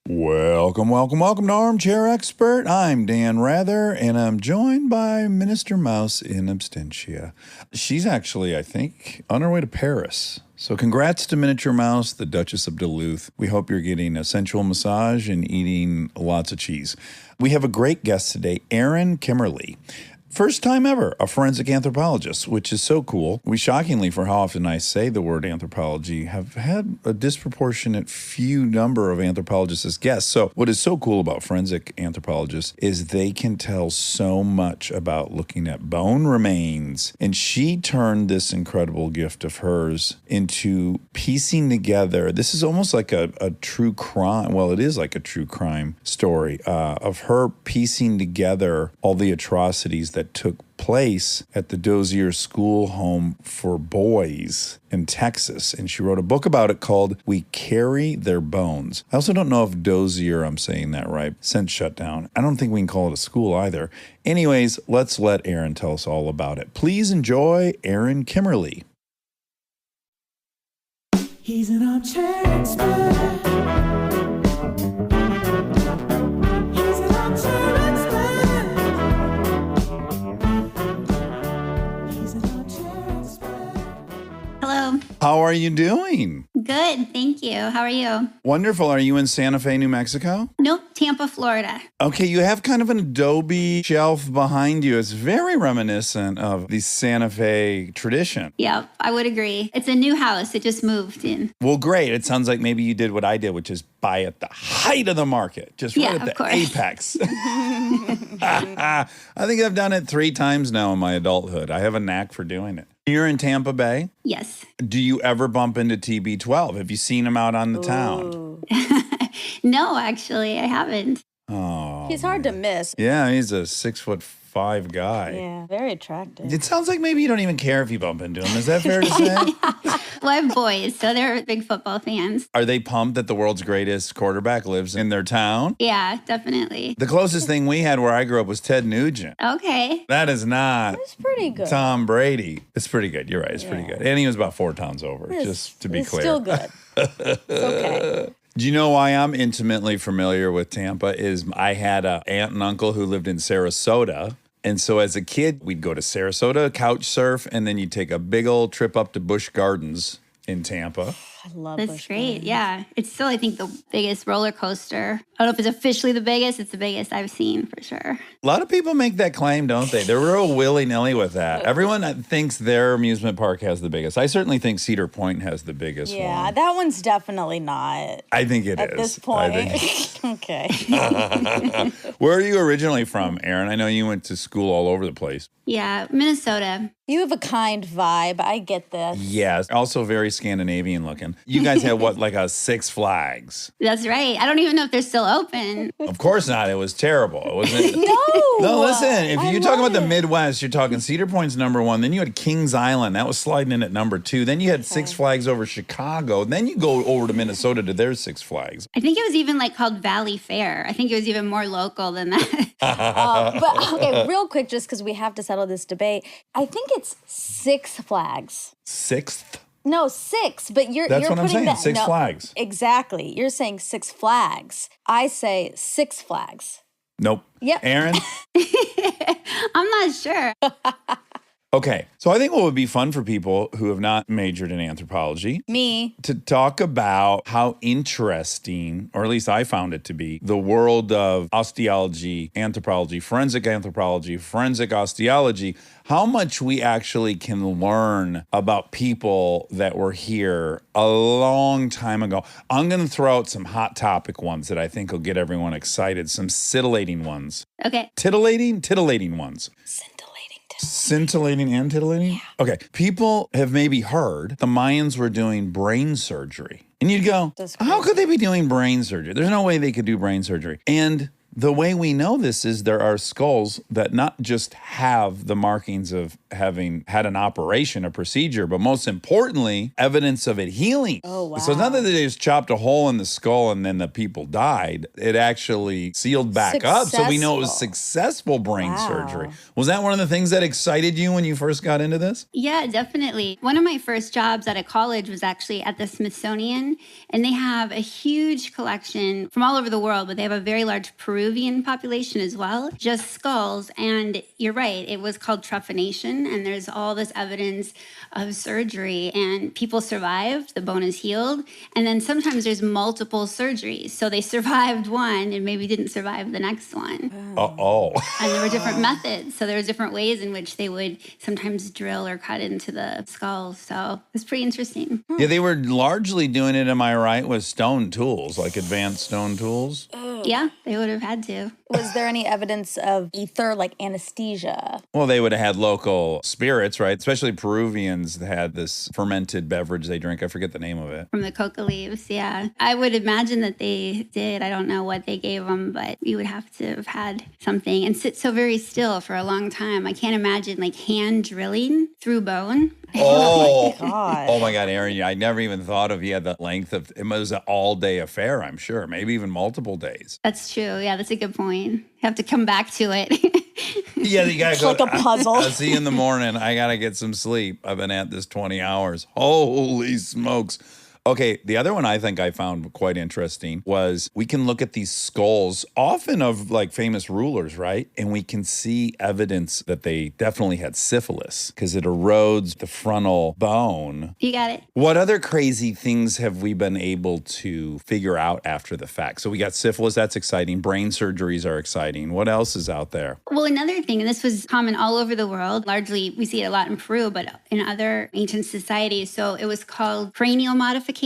Welcome to Armchair Expert. I'm Dan Rather, and I'm joined by Minister Mouse in absentia. She's actually, I think, on her way to Paris. So congrats to Miniature Mouse, the Duchess of Duluth. We hope you're getting a sensual massage and eating lots of cheese. We have a great guest today, Erin Kimmerle. First time ever, a forensic anthropologist, which is so cool. We shockingly, for how often I say the word anthropology, have had a disproportionate few number of anthropologists as guests. So what is so cool about forensic anthropologists is they can tell so much about looking at bone remains. And she turned this incredible gift of hers into piecing together. This is almost like a true crime. Well, it is like a true crime story of her piecing together all the atrocities that took place at the Dozier School home for boys in Texas. And she wrote a book about it called We Carry Their Bones. I also don't know if Dozier, I'm saying that right, since shut down. I don't think we can call it a school either. Anyways, let's let Erin tell us all about it. Please enjoy Erin Kimmerle. He's an armchair expert. Hello. How are you doing? Good, thank you. How are you? Wonderful. Are you in Santa Fe, New Mexico? Nope, Tampa, Florida. Okay, you have kind of an adobe shelf behind you. It's very reminiscent of the Santa Fe tradition. Yep, I would agree. It's a new house. It just moved in. Well, great. It sounds like maybe you did what I did, which is buy at the height of the market, just right at the apex. I think I've done it 3 times now in my adulthood. I have a knack for doing it. You're in Tampa Bay? Yes. Do you ever bump into TB12? Have you seen him out on the town? No, actually, I haven't. Oh, he's hard to miss. Yeah, he's a 6'5" guy. Yeah, very attractive. It sounds like maybe you don't even care if you bump into him. Is that fair to say? Well, I have boys, so they're big football fans. Are they pumped that the world's greatest quarterback lives in their town? Yeah, definitely. The closest thing we had where I grew up was Ted Nugent. Okay. That is not It's pretty good. Tom Brady. It's pretty good. You're right. It's pretty good. And he was about 4 tons over, just to be clear. Still good. It's okay. Do you know why I'm intimately familiar with Tampa? Is I had an aunt and uncle who lived in Sarasota. And so as a kid, we'd go to Sarasota, couch surf, and then you'd take a big old trip up to Busch Gardens in Tampa. I love That's Busch great. Gardens. Yeah. It's still, I think, the biggest roller coaster. I don't know if it's officially the biggest. It's the biggest I've seen for sure. A lot of people make that claim, don't they? They're real willy-nilly with that. Everyone thinks their amusement park has the biggest. I certainly think Cedar Point has the biggest one. Yeah, that one's definitely not. I think it is. At this point. Okay. Where are you originally from, Erin? I know you went to school all over the place. Yeah, Minnesota. You have a kind vibe. I get this. Yes, also very Scandinavian looking. You guys had what, like a Six Flags? That's right. I don't even know if they're still open. Of course not. It was terrible. It wasn't. No, listen. If I you're talking love about the it. Midwest, you're talking Cedar Point's #1. Then you had Kings Island. That was sliding in at #2. Then you had Six Flags over Chicago. Then you go over to Minnesota to their Six Flags. I think it was even like called Valley Fair. I think it was even more local than that. But okay, real quick, just because we have to settle this debate, I think it's Six Flags. Sixth? No, 6, but you're That's you're what I'm putting saying, that Six Flags. Exactly. You're saying Six Flags. I say Six Flags. Nope. Yep. Erin? I'm not sure. Okay. So I think what would be fun for people who have not majored in anthropology Me. to talk about how interesting, or at least I found it to be, the world of osteology, anthropology, forensic osteology, how much we actually can learn about people that were here a long time ago. I'm going to throw out some hot topic ones that I think will get everyone excited, some scintillating ones. Okay. Titillating ones. Scintillating and titillating? Yeah. Okay. People have maybe heard the Mayans were doing brain surgery. And you'd go, how could they be doing brain surgery? There's no way they could do brain surgery. And The way we know this is there are skulls that not just have the markings of having had an operation, a procedure, but most importantly, evidence of it healing. Oh, wow. So it's not that they just chopped a hole in the skull and then the people died. It actually sealed back up. So we know it was successful brain surgery. Was that one of the things that excited you when you first got into this? Yeah, definitely. One of my first jobs at a college was actually at the Smithsonian, and they have a huge collection from all over the world, but they have a very large Peruvian population as well, just skulls. And you're right, it was called trephination, and there's all this evidence of surgery, and people survived, the bone is healed, and then sometimes there's multiple surgeries. So they survived one and maybe didn't survive the next one. Uh-oh. And there were different methods. So there was different ways in which they would sometimes drill or cut into the skulls. So it's pretty interesting. Yeah, they were largely doing it, am I right, with stone tools, like advanced stone tools? Yeah, they would have had to. Was there any evidence of ether, like anesthesia? Well, they would have had local spirits, right? Especially Peruvians had this fermented beverage they drink. I forget the name of it. From the coca leaves, yeah. I would imagine that they did. I don't know what they gave them, but you would have to have had something and sit so very still for a long time. I can't imagine like hand drilling through bone. Oh, God. oh my God, Erin, I never even thought of, that length of, it was an all-day affair, I'm sure, maybe even multiple days. That's true. Yeah, that's a good point. You have to come back to it. Yeah, you gotta It's go. like a puzzle. I'll see you in the morning. I gotta get some sleep. I've been at this 20 hours. Holy smokes. Okay, the other one I think I found quite interesting was we can look at these skulls, often of like famous rulers, right? And we can see evidence that they definitely had syphilis because it erodes the frontal bone. You got it. What other crazy things have we been able to figure out after the fact? So we got syphilis, that's exciting. Brain surgeries are exciting. What else is out there? Well, another thing, and this was common all over the world, largely we see it a lot in Peru, but in other ancient societies. So it was called cranial modification.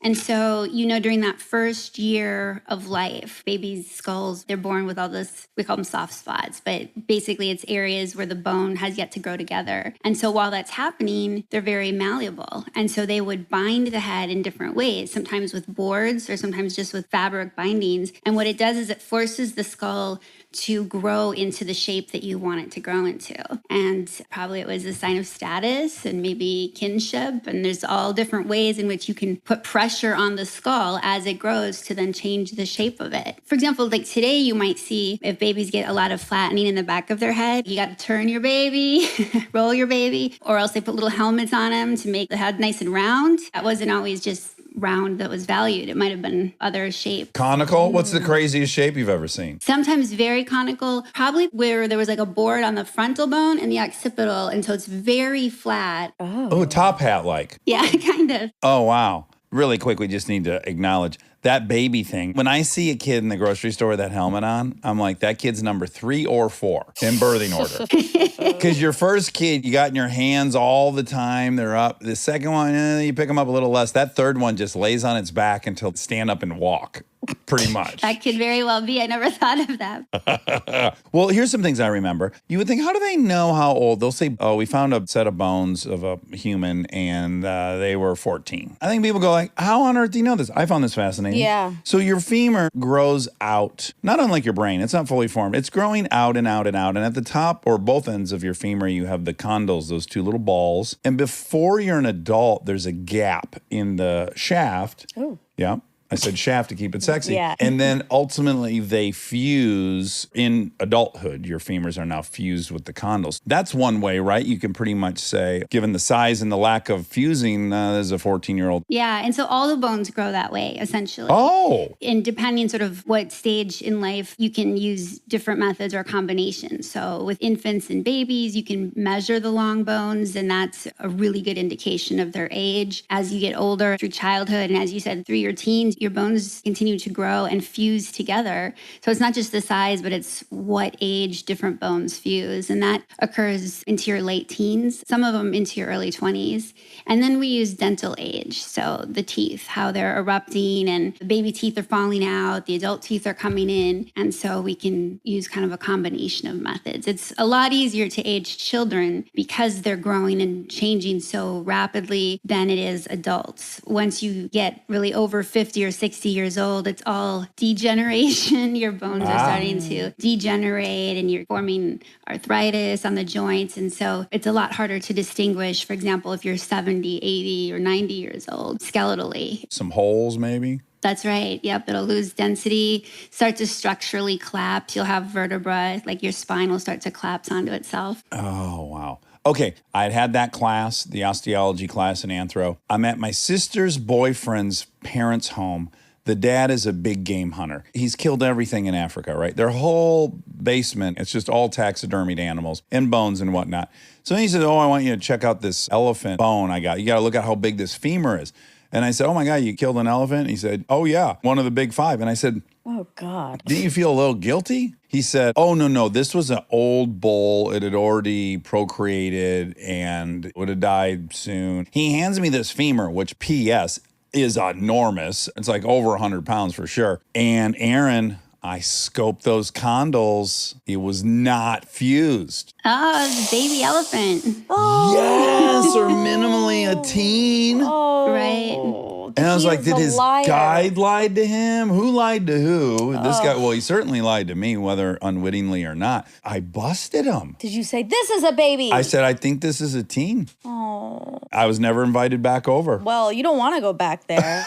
And so, during that first year of life, babies' skulls, they're born with all this, we call them soft spots, but basically it's areas where the bone has yet to grow together. And so while that's happening, they're very malleable. And so they would bind the head in different ways, sometimes with boards or sometimes just with fabric bindings. And what it does is it forces the skull to grow into the shape that you want it to grow into. And probably it was a sign of status and maybe kinship. And there's all different ways in which you can put pressure on the skull as it grows to then change the shape of it. For example, like today you might see if babies get a lot of flattening in the back of their head, you got to turn your baby, roll your baby, or else they put little helmets on them to make the head nice and round. That wasn't always just round that was valued. It might have been other shapes. Conical? What's the craziest shape you've ever seen? Sometimes very conical, probably where there was like a board on the frontal bone and the occipital, and so it's very flat. Oh, top hat like. Yeah, kind of. Oh, wow. Really quick, we just need to acknowledge that baby thing. When I see a kid in the grocery store with that helmet on, I'm like, that kid's number 3 or 4 in birthing order. Because your first kid, you got in your hands all the time. They're up. The second one, you pick them up a little less. That third one just lays on its back until it stand up and walk. Pretty much. That could very well be. I never thought of that. Well, here's some things I remember. You would think, how do they know how old? They'll say, oh, we found a set of bones of a human and they were 14. I think people go like, how on earth do you know this? I found this fascinating. Yeah. So your femur grows out, not unlike your brain. It's not fully formed. It's growing out and out and out. And at the top or both ends of your femur, you have the condyles, those 2 little balls. And before you're an adult, there's a gap in the shaft. Oh. Yeah. I said shaft to keep it sexy. Yeah. And then ultimately they fuse in adulthood. Your femurs are now fused with the condyles. That's one way, right? You can pretty much say, given the size and the lack of fusing, there's a 14-year-old. Yeah, and so all the bones grow that way, essentially. Oh. And depending sort of what stage in life, you can use different methods or combinations. So with infants and babies, you can measure the long bones, and that's a really good indication of their age. As you get older through childhood, and as you said, through your teens, your bones continue to grow and fuse together. So it's not just the size, but it's what age different bones fuse. And that occurs into your late teens, some of them into your early 20s. And then we use dental age. So the teeth, how they're erupting, and the baby teeth are falling out, the adult teeth are coming in. And so we can use kind of a combination of methods. It's a lot easier to age children because they're growing and changing so rapidly than it is adults. Once you get really over 50 or 60 years old, it's all degeneration. Your bones are starting to degenerate and you're forming arthritis on the joints. And so it's a lot harder to distinguish, for example, if you're 70, 80, or 90 years old, skeletally. Some holes, maybe? That's right. Yep. It'll lose density, start to structurally collapse. You'll have vertebra, like your spine will start to collapse onto itself. Oh, wow. Okay, I'd had that class, the osteology class in anthro. I'm at my sister's boyfriend's parents' home. The dad is a big game hunter. He's killed everything in Africa, right? Their whole basement, it's just all taxidermied animals and bones and whatnot. So he said, I want you to check out this elephant bone I got. You got to look at how big this femur is. And I said, oh my God, you killed an elephant? He said, oh yeah, one of the big five. And I said, Oh, God. didn't you feel a little guilty? He said, oh, no, this was an old bull. It had already procreated and would have died soon. He hands me this femur, which P.S. is enormous. It's like over 100 pounds for sure. And Erin, I scoped those condyles. It was not fused. Oh, it's a baby elephant. Yes, or minimally a teen. Right. And I was like, did his liar. guide lie to him? Who lied to who? This guy, well, he certainly lied to me, whether unwittingly or not. I busted him. Did you say, this is a baby? I said, I think this is a teen. Oh. I was never invited back over. Well, you don't want to go back there.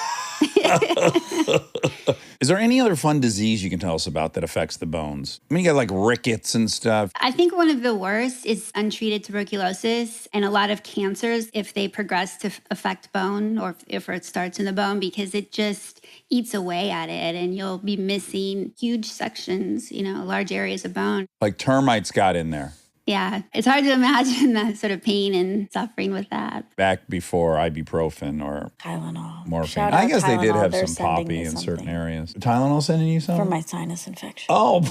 Is there any other fun disease you can tell us about that affects the bones? I mean, you got like rickets and stuff. I think one of the worst is untreated tuberculosis and a lot of cancers if they progress to affect bone or if it starts in the bone because it just eats away at it and you'll be missing huge sections, large areas of bone. Like termites got in there. Yeah, it's hard to imagine that sort of pain and suffering with that. Back before ibuprofen or Tylenol. morphine. Shout I out guess they did Tylenol. have They're some sending poppy me in certain something. areas. Tylenol sending you something? For my sinus infection. Oh,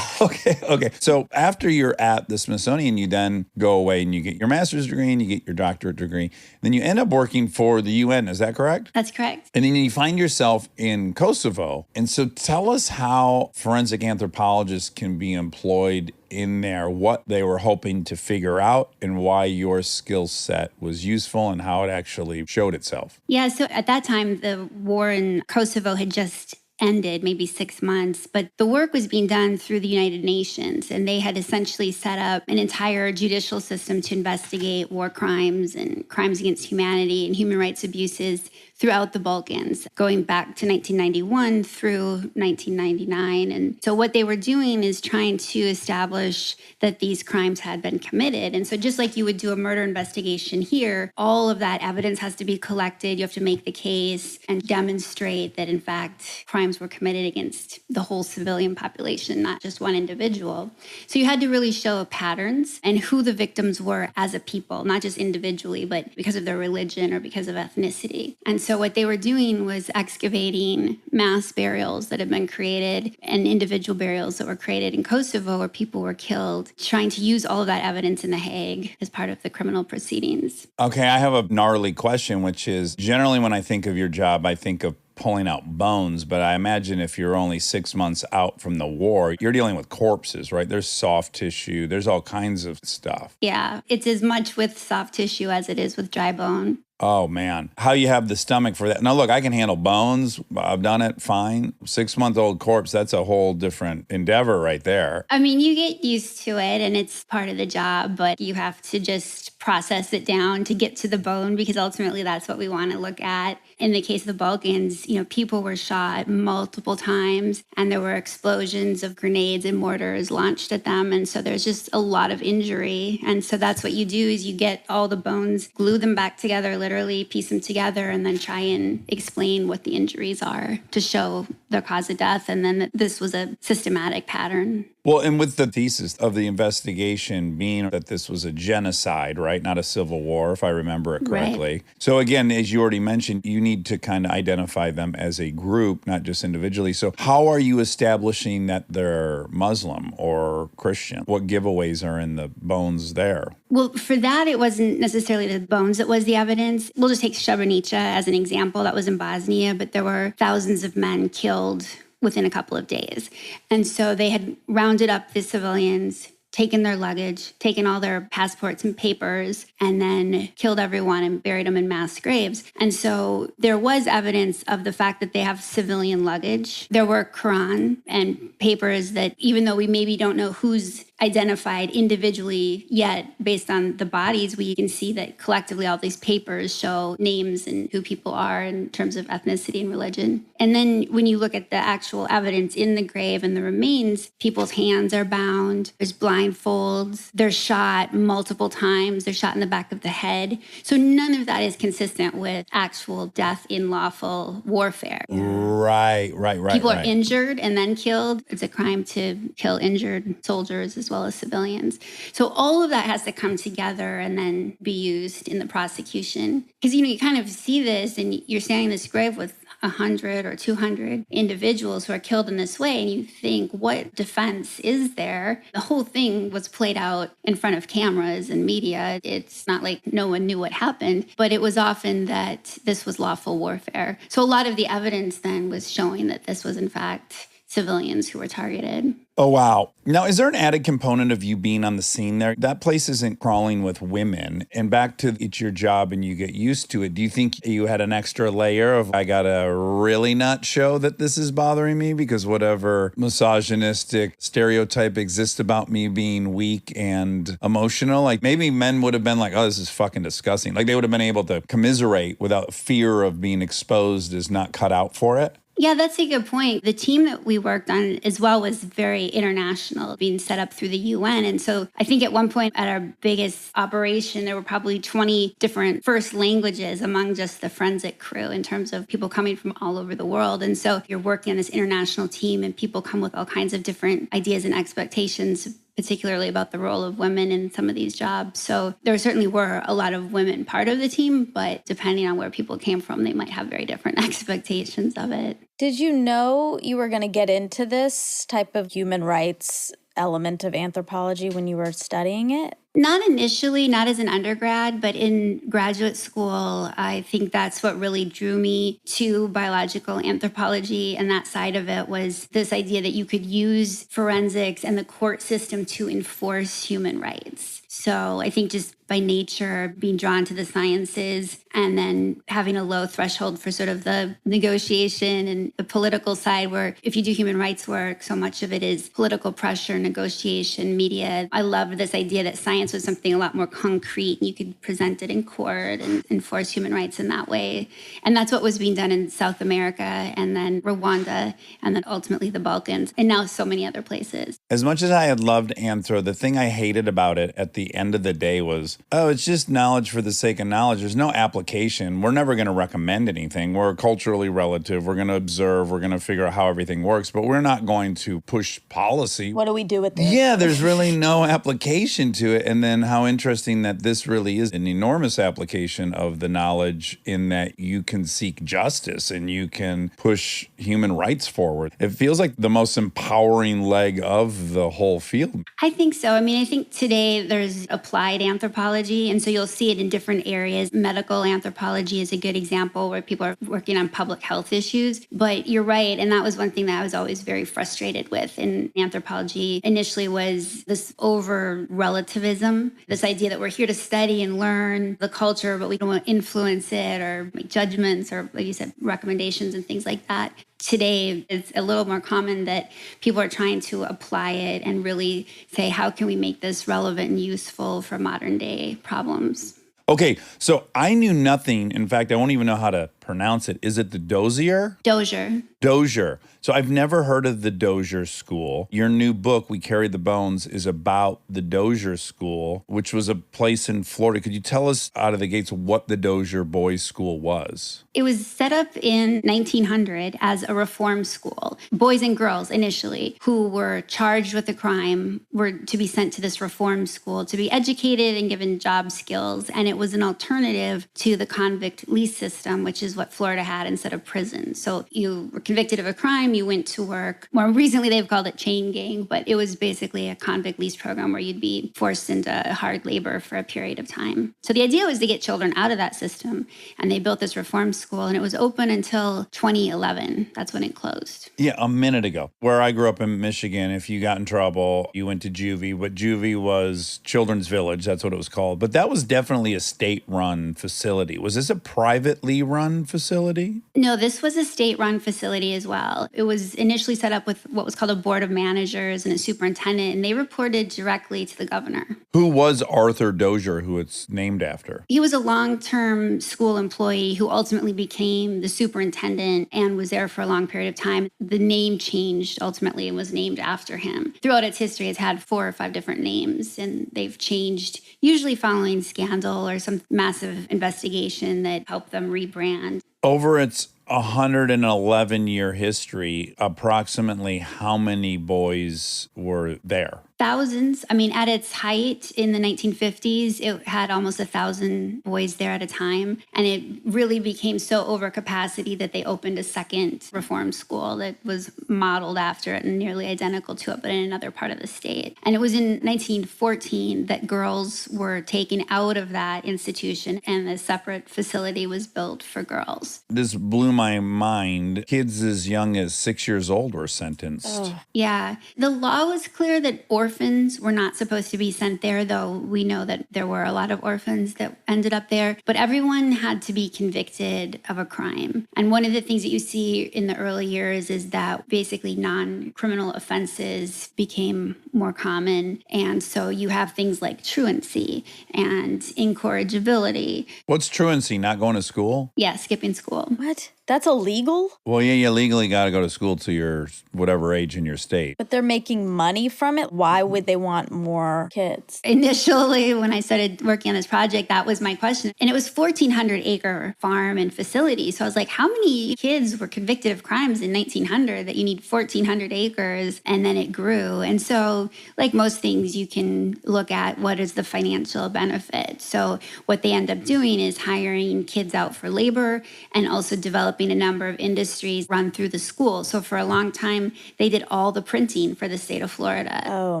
okay. So after you're at the Smithsonian, you then go away and you get your master's degree and you get your doctorate degree. Then you end up working for the UN. Is that correct? That's correct. And then you find yourself in Kosovo. And so tell us how forensic anthropologists can be employed in there, what they were hoping to figure out and why your skill set was useful and how it actually showed itself. Yeah, so at that time, the war in Kosovo had just ended, maybe 6 months, but the work was being done through the United Nations, and they had essentially set up an entire judicial system to investigate war crimes and crimes against humanity and human rights abuses throughout the Balkans, going back to 1991 through 1999. And so what they were doing is trying to establish that these crimes had been committed. And so just like you would do a murder investigation here, all of that evidence has to be collected. You have to make the case and demonstrate that, in fact, crimes were committed against the whole civilian population, not just one individual. So you had to really show patterns and who the victims were as a people, not just individually, but because of their religion or because of ethnicity. And so what they were doing was excavating mass burials that had been created and individual burials that were created in Kosovo where people were killed, trying to use all of that evidence in The Hague as part of the criminal proceedings. Okay, I have a gnarly question, which is generally when I think of your job, I think of pulling out bones, but I imagine if you're only 6 months out from the war, you're dealing with corpses, right? There's soft tissue, there's all kinds of stuff. Yeah, it's as much with soft tissue as it is with dry bone. Oh, man. How you have the stomach for that? Now, look, I can handle bones. I've done it fine. 6-month-old corpse, that's a whole different endeavor right there. I mean, you get used to it and it's part of the job, but you have to just process it down to get to the bone because ultimately that's what we want to look at. In the case of the Balkans, people were shot multiple times and there were explosions of grenades and mortars launched at them. And so there's just a lot of injury. And so that's what you do is you get all the bones, glue them back together, literally piece them together, and then try and explain what the injuries are to show their cause of death. And then that this was a systematic pattern. Well, and with the thesis of the investigation being that this was a genocide, right? Not a civil war, if I remember it correctly. Right. So again, as you already mentioned, you need to kind of identify them as a group, not just individually. So how are you establishing that they're Muslim or Christian? What giveaways are in the bones there? Well, for that, it wasn't necessarily the bones that was the evidence. We'll just take Srebrenica as an example. That was in Bosnia, but there were thousands of men killed within a couple of days. And so they had rounded up the civilians, taken their luggage, taken all their passports and papers, and then killed everyone and buried them in mass graves. And so there was evidence of the fact that they have civilian luggage. There were Quran and papers that, even though we maybe don't know who's identified individually yet based on the bodies, we can see that collectively all these papers show names and who people are in terms of ethnicity and religion. And then when you look at the actual evidence in the grave and the remains, people's hands are bound, there's blindfolds, they're shot multiple times, they're shot in the back of the head. So none of that is consistent with actual death in lawful warfare. Right. People are injured and then killed. It's a crime to kill injured soldiers as well as civilians. So all of that has to come together and then be used in the prosecution. Because, you kind of see this and you're standing in this grave with 100 or 200 individuals who are killed in this way, and you think, what defense is there? The whole thing was played out in front of cameras and media. It's not like no one knew what happened, but it was often that this was lawful warfare. So a lot of the evidence then was showing that this was in fact civilians who were targeted. Oh, wow. Now, is there an added component of you being on the scene there? That place isn't crawling with women. And back to it's your job and you get used to it. Do you think you had an extra layer of, I gotta really not show that this is bothering me because whatever misogynistic stereotype exists about me being weak and emotional? Like maybe men would have been like, oh, this is fucking disgusting. Like they would have been able to commiserate without fear of being exposed as not cut out for it. Yeah, that's a good point. The team that we worked on as well was very international, being set up through the UN. And so I think at one point at our biggest operation, there were probably 20 different first languages among just the forensic crew in terms of people coming from all over the world. And so you're working on this international team and people come with all kinds of different ideas and expectations, particularly about the role of women in some of these jobs. So there certainly were a lot of women part of the team, but depending on where people came from, they might have very different expectations of it. Did you know you were going to get into this type of human rights element of anthropology when you were studying it? Not initially, not as an undergrad, but in graduate school, I think that's what really drew me to biological anthropology. And that side of it was this idea that you could use forensics and the court system to enforce human rights. So I think just by nature, being drawn to the sciences and then having a low threshold for sort of the negotiation and the political side, where if you do human rights work, so much of it is political pressure, negotiation, media. I love this idea that science was something a lot more concrete and you could present it in court and enforce human rights in that way. And that's what was being done in South America and then Rwanda and then ultimately the Balkans and now so many other places. As much as I had loved anthro, the thing I hated about it at the end of the day was, oh, it's just knowledge for the sake of knowledge. There's no application. We're never going to recommend anything. We're culturally relative. We're going to observe. We're going to figure out how everything works, but we're not going to push policy. What do we do with this? Yeah, there's really no application to it. And then how interesting that this really is an enormous application of the knowledge in that you can seek justice and you can push human rights forward. It feels like the most empowering leg of the whole field. I think so. I mean, I think today there's applied anthropology, and so you'll see it in different areas. Medical anthropology is a good example where people are working on public health issues. But you're right, and that was one thing that I was always very frustrated with in anthropology initially was this over-relativism, this idea that we're here to study and learn the culture, but we don't want to influence it or make judgments or, like you said, recommendations and things like that. Today, it's a little more common that people are trying to apply it and really say, how can we make this relevant and useful for modern day problems? Okay, so I knew nothing. In fact, I won't even know how to pronounce it. Is it the Dozier? Dozier. Dozier. So I've never heard of the Dozier School. Your new book, We Carry the Bones, is about the Dozier School, which was a place in Florida. Could you tell us out of the gates what the Dozier Boys School was? It was set up in 1900 as a reform school. Boys and girls initially who were charged with a crime were to be sent to this reform school to be educated and given job skills. And it was an alternative to the convict lease system, which is is what Florida had instead of prison. So you were convicted of a crime, you went to work. More recently, they've called it chain gang, but it was basically a convict lease program where you'd be forced into hard labor for a period of time. So the idea was to get children out of that system. And they built this reform school, and it was open until 2011. That's when it closed. Yeah, a minute ago. Where I grew up in Michigan, if you got in trouble, you went to juvie. But juvie was Children's Village. That's what it was called. But that was definitely a state-run facility. Was this a privately run facility? No, this was a state-run facility as well. It was initially set up with what was called a board of managers and a superintendent, and they reported directly to the governor. Who was Arthur Dozier, who it's named after? He was a long-term school employee who ultimately became the superintendent and was there for a long period of time. The name changed ultimately and was named after him. Throughout its history, it's had 4 or 5 different names, and they've changed, usually following scandal or some massive investigation that helped them rebrand. Over its 111-year history, approximately how many boys were there? Thousands. I mean, at its height in the 1950s, it had almost 1,000 boys there at a time. And it really became so over capacity that they opened a second reform school that was modeled after it and nearly identical to it, but in another part of the state. And it was in 1914 that girls were taken out of that institution and a separate facility was built for girls. This blew my mind. Kids as young as 6 years old were sentenced. Oh. Yeah. The law was clear that orphans were not supposed to be sent there, though we know that there were a lot of orphans that ended up there. But everyone had to be convicted of a crime. And one of the things that you see in the early years is that basically non-criminal offenses became more common. And so you have things like truancy and incorrigibility. What's truancy? Not going to school? Yeah, skipping school. What? That's illegal? Well, yeah, you legally got to go to school to your whatever age in your state. But they're making money from it? Why would they want more kids? Initially, when I started working on this project, that was my question. And it was 1,400-acre farm and facility. So I was like, how many kids were convicted of crimes in 1900 that you need 1,400 acres? And then it grew. And so, like most things, you can look at what is the financial benefit. So what they end up doing is hiring kids out for labor and also developing a number of industries run through the school. So for a long time, they did all the printing for the state of Florida. Oh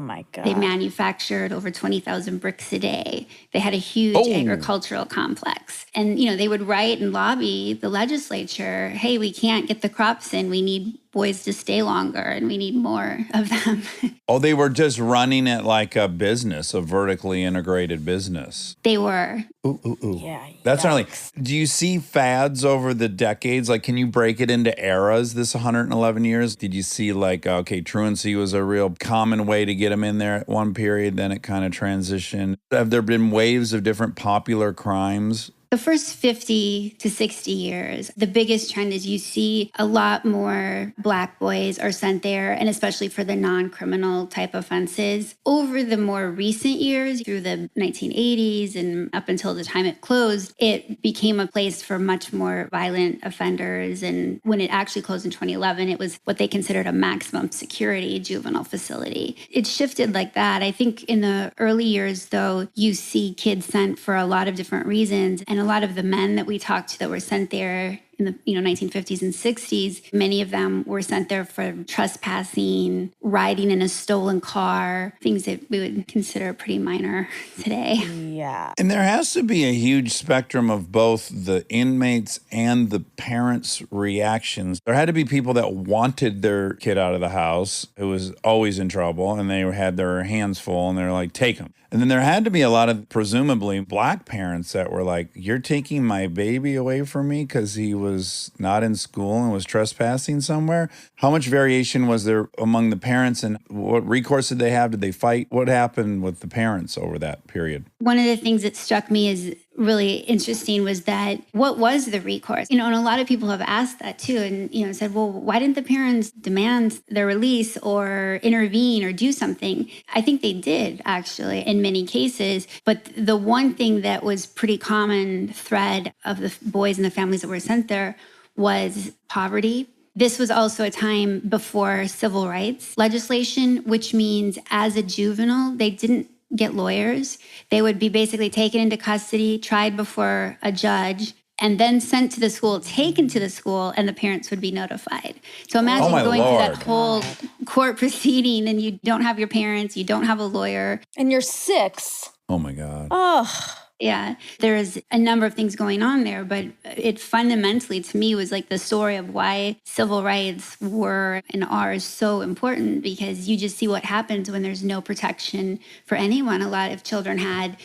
my God. They manufactured over 20,000 bricks a day. They had a huge agricultural complex. And, you know, they would write and lobby the legislature, hey, we can't get the crops in. We need boys to stay longer and we need more of them. Oh, they were just running it like a business, a vertically integrated business. They were. Ooh. Yeah. That's not really. yikes. Do you see fads over the decades? Like, can you break it into eras, this 111 years? Did you see like, okay, truancy was a real common way to get them in there at one period, then it kind of transitioned? Have there been waves of different popular crimes? The first 50 to 60 years, the biggest trend is you see a lot more Black boys are sent there, and especially for the non-criminal type offenses. Over the more recent years, through the 1980s and up until the time it closed, it became a place for much more violent offenders. And when it actually closed in 2011, it was what they considered a maximum security juvenile facility. It shifted like that. I think in the early years, though, you see kids sent for a lot of different reasons. And a lot of the men that we talked to that were sent there in the 1950s and 60s, many of them were sent there for trespassing, riding in a stolen car, things that we would consider pretty minor today. Yeah. And there has to be a huge spectrum of both the inmates and the parents' reactions. There had to be people that wanted their kid out of the house who was always in trouble, and they had their hands full, and they're like, take him. And then there had to be a lot of presumably Black parents that were like, you're taking my baby away from me because he was not in school and was trespassing somewhere. How much variation was there among the parents, and what recourse did they have? Did they fight? What happened with the parents over that period? One of the things that struck me as really interesting was that what was the recourse? And a lot of people have asked that too, and said, well, why didn't the parents demand their release or intervene or do something? I think they did, actually, in many cases. But the one thing that was pretty common thread of the boys and the families that were sent there was poverty. This was also a time before civil rights legislation, which means as a juvenile, they didn't get lawyers. They would be basically taken into custody, tried before a judge, and then sent to the school, taken to the school, and the parents would be notified. So imagine my going through that Lord. whole court proceeding and you don't have your parents, you don't have a lawyer. And you're 6. Oh my God. Oh, Yeah, there's a number of things going on there, but it fundamentally to me was like the story of why civil rights were and are so important, because you just see what happens when there's no protection for anyone. A lot of children had,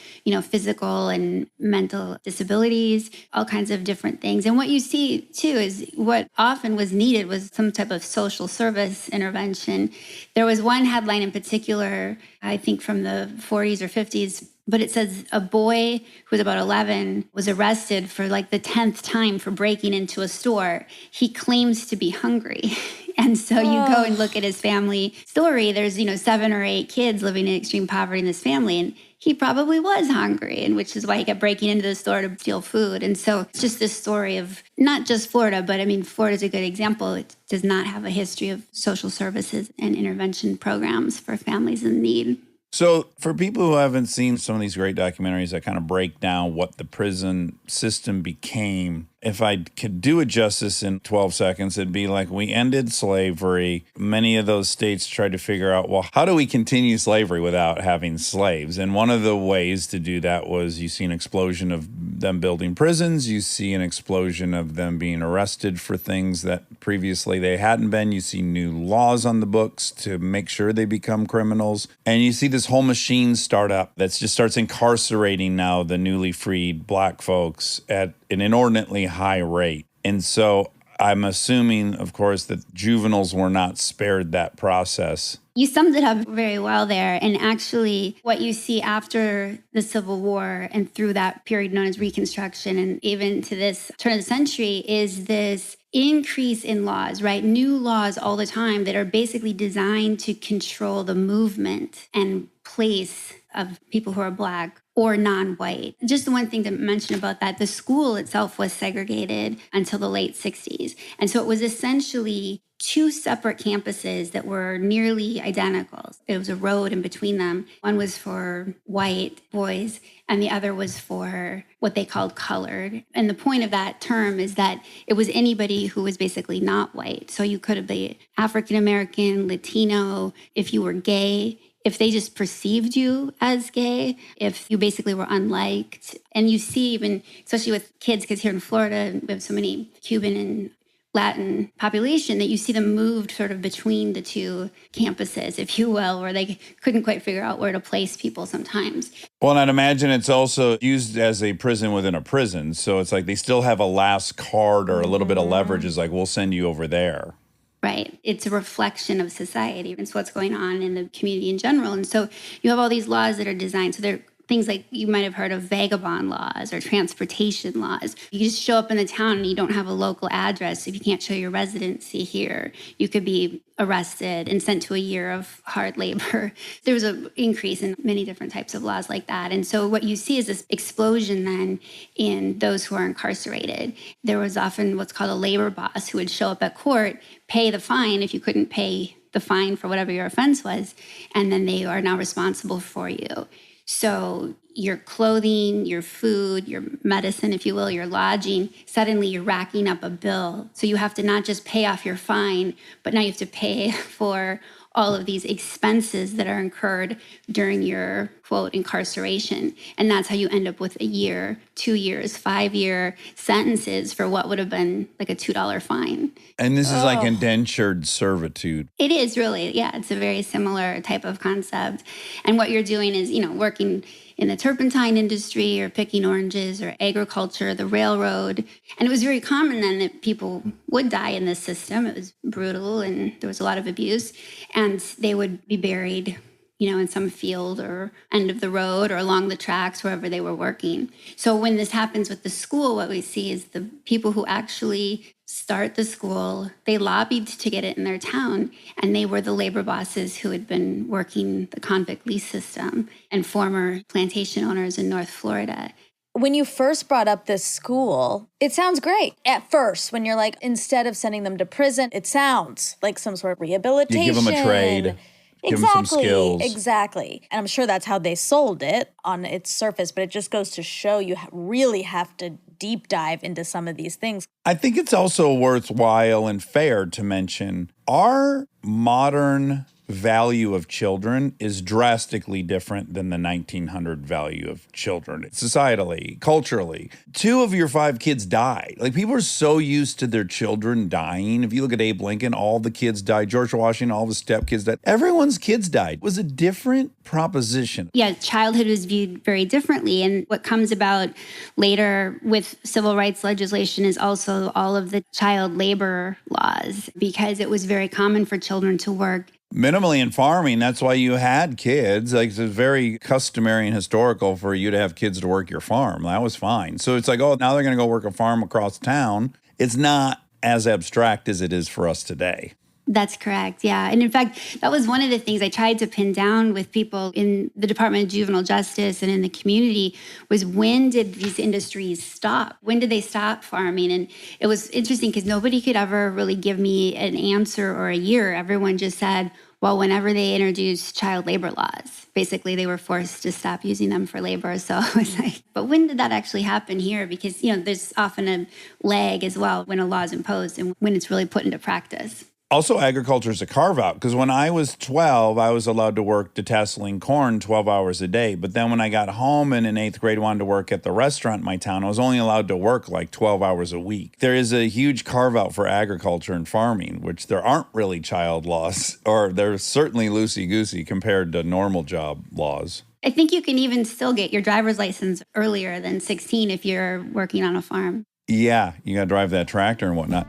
physical and mental disabilities, all kinds of different things. And what you see too is what often was needed was some type of social service intervention. There was one headline in particular, I think from the 40s or 50s, but it says a boy who was about 11 was arrested for like the 10th time for breaking into a store. He claims to be hungry. And so you go and look at his family story. There's, 7 or 8 kids living in extreme poverty in this family. And he probably was hungry, and which is why he kept breaking into the store to steal food. And so it's just this story of not just Florida, but I mean, Florida's a good example. It does not have a history of social services and intervention programs for families in need. So for people who haven't seen some of these great documentaries that kind of break down what the prison system became, if I could do it justice in 12 seconds, it'd be like we ended slavery. Many of those states tried to figure out, well, how do we continue slavery without having slaves? And one of the ways to do that was you see an explosion of them building prisons. You see an explosion of them being arrested for things that previously they hadn't been. You see new laws on the books to make sure they become criminals. And you see this whole machine start up that just starts incarcerating now the newly freed Black folks at an inordinately high rate. And so I'm assuming, of course, that juveniles were not spared that process. You summed it up very well there. And actually, what you see after the Civil War and through that period known as Reconstruction and even to this turn of the century is this increase in laws, right? New laws all the time that are basically designed to control the movement and place of people who are Black or non-white. Just the one thing to mention about that, the school itself was segregated until the late 60s. And so it was essentially 2 separate campuses that were nearly identical. It was a road in between them. One was for white boys and the other was for what they called colored. And the point of that term is that it was anybody who was basically not white. So you could be African American, Latino, if you were gay, if they just perceived you as gay, if you basically were unliked. And you see even, especially with kids, because here in Florida, we have so many Cuban and Latin population that you see them moved sort of between the 2 campuses, if you will, where they couldn't quite figure out where to place people sometimes. Well, and I'd imagine it's also used as a prison within a prison. So it's like they still have a last card or a little bit of leverage. It's like, we'll send you over there. Right. It's a reflection of society. It's what's going on in the community in general. And so you have all these laws that are designed. So they're things like you might have heard of vagabond laws or transportation laws. You just show up in the town and you don't have a local address. If you can't show your residency here, you could be arrested and sent to a year of hard labor. There was an increase in many different types of laws like that. And so what you see is this explosion then in those who are incarcerated. There was often what's called a labor boss who would show up at court, pay the fine if you couldn't pay the fine for whatever your offense was, and then they are now responsible for you. So your clothing, your food, your medicine, if you will, your lodging, suddenly you're racking up a bill. So you have to not just pay off your fine, but now you have to pay for all of these expenses that are incurred during your, quote, incarceration. And that's how you end up with a year, 2 years, 5-year sentences for what would have been like a $2 fine. And this is like indentured servitude. It is really, yeah, it's a very similar type of concept. And what you're doing is, working in the turpentine industry or picking oranges or agriculture, the railroad. And it was very common then that people would die in this system. It was brutal and there was a lot of abuse. And they would be buried, in some field or end of the road or along the tracks, wherever they were working. So when this happens with the school, what we see is the people who actually start the school, they lobbied to get it in their town, and they were the labor bosses who had been working the convict lease system and former plantation owners in North Florida. When you first brought up this school, it sounds great at first when you're like, instead of sending them to prison, it sounds like some sort of rehabilitation. You give them a trade. Give them some skills. Exactly. And I'm sure that's how they sold it on its surface, but it just goes to show you really have to deep dive into some of these things. I think it's also worthwhile and fair to mention our modern value of children is drastically different than the 1900 value of children. Societally, culturally, 2 of your 5 kids died. Like, people are so used to their children dying. If you look at Abe Lincoln, all the kids died. George Washington, all the stepkids died. Everyone's kids died. It was a different proposition. Yeah, childhood was viewed very differently. And what comes about later with civil rights legislation is also all of the child labor laws, because it was very common for children to work Minimally in farming, that's why you had kids. Like, it's very customary and historical for you to have kids to work your farm. That was fine. So it's like, oh, now they're going to go work a farm across town. It's not as abstract as it is for us today. That's correct. Yeah. And in fact, that was one of the things I tried to pin down with people in the Department of Juvenile Justice and in the community was, when did these industries stop? When did they stop farming? And it was interesting because nobody could ever really give me an answer or a year. Everyone just said, well, whenever they introduced child labor laws, basically they were forced to stop using them for labor. So it was like, but when did that actually happen here? Because, there's often a lag as well when a law is imposed and when it's really put into practice. Also, agriculture is a carve-out, because when I was 12, I was allowed to work detasseling corn 12 hours a day. But then when I got home and in 8th grade wanted to work at the restaurant in my town, I was only allowed to work like 12 hours a week. There is a huge carve-out for agriculture and farming, which there aren't really child laws, or they're certainly loosey-goosey compared to normal job laws. I think you can even still get your driver's license earlier than 16 if you're working on a farm. Yeah, you got to drive that tractor and whatnot.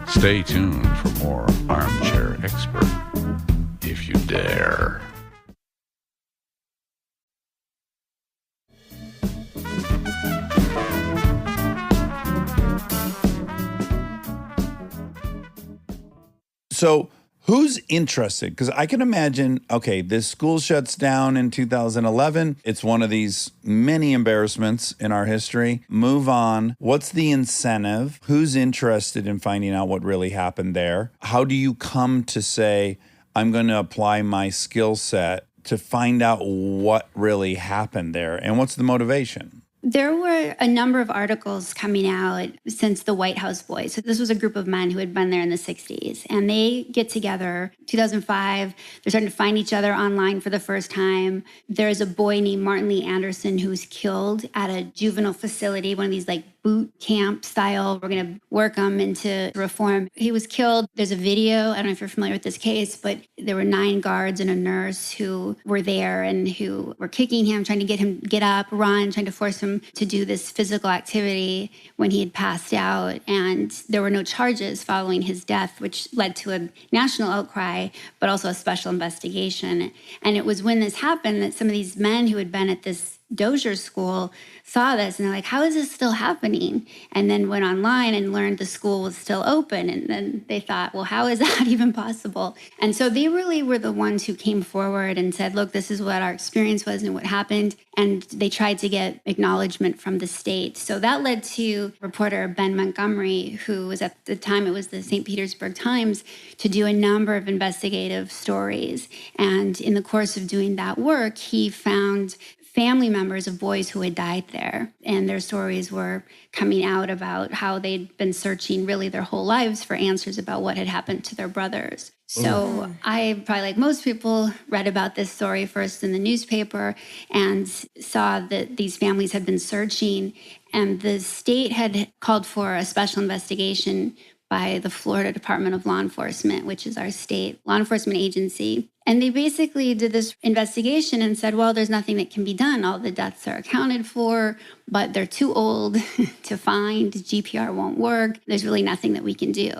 Stay tuned for more Armchair Expert, if you dare. So who's interested? Because I can imagine, okay, this school shuts down in 2011. It's one of these many embarrassments in our history. Move on. What's the incentive? Who's interested in finding out what really happened there? How do you come to say, I'm going to apply my skill set to find out what really happened there? And what's the motivation? There were a number of articles coming out since the White House Boys. So this was a group of men who had been there in the 60s. And they get together, 2005. They're starting to find each other online for the first time. There's a boy named Martin Lee Anderson who's killed at a juvenile facility, one of these like boot camp style. We're going to work him into reform. He was killed. There's a video. I don't know if you're familiar with this case, but there were 9 guards and a nurse who were there and who were kicking him, trying to get him get up, run, trying to force him to do this physical activity when he had passed out. And there were no charges following his death, which led to a national outcry, but also a special investigation. And it was when this happened that some of these men who had been at this Dozier School saw this and they're like, how is this still happening? And then went online and learned the school was still open. And then they thought, well, how is that even possible? And so they really were the ones who came forward and said, look, this is what our experience was and what happened. And they tried to get acknowledgement from the state. So that led to reporter Ben Montgomery, who was at the time, it was the St. Petersburg Times, to do a number of investigative stories. And in the course of doing that work, he found family members of boys who had died there. And their stories were coming out about how they'd been searching really their whole lives for answers about what had happened to their brothers. So I, probably like most people, read about this story first in the newspaper and saw that these families had been searching. And the state had called for a special investigation by the Florida Department of Law Enforcement, which is our state law enforcement agency. And they basically did this investigation and said, well, there's nothing that can be done. All the deaths are accounted for, but they're too old to find. GPR won't work. There's really nothing that we can do.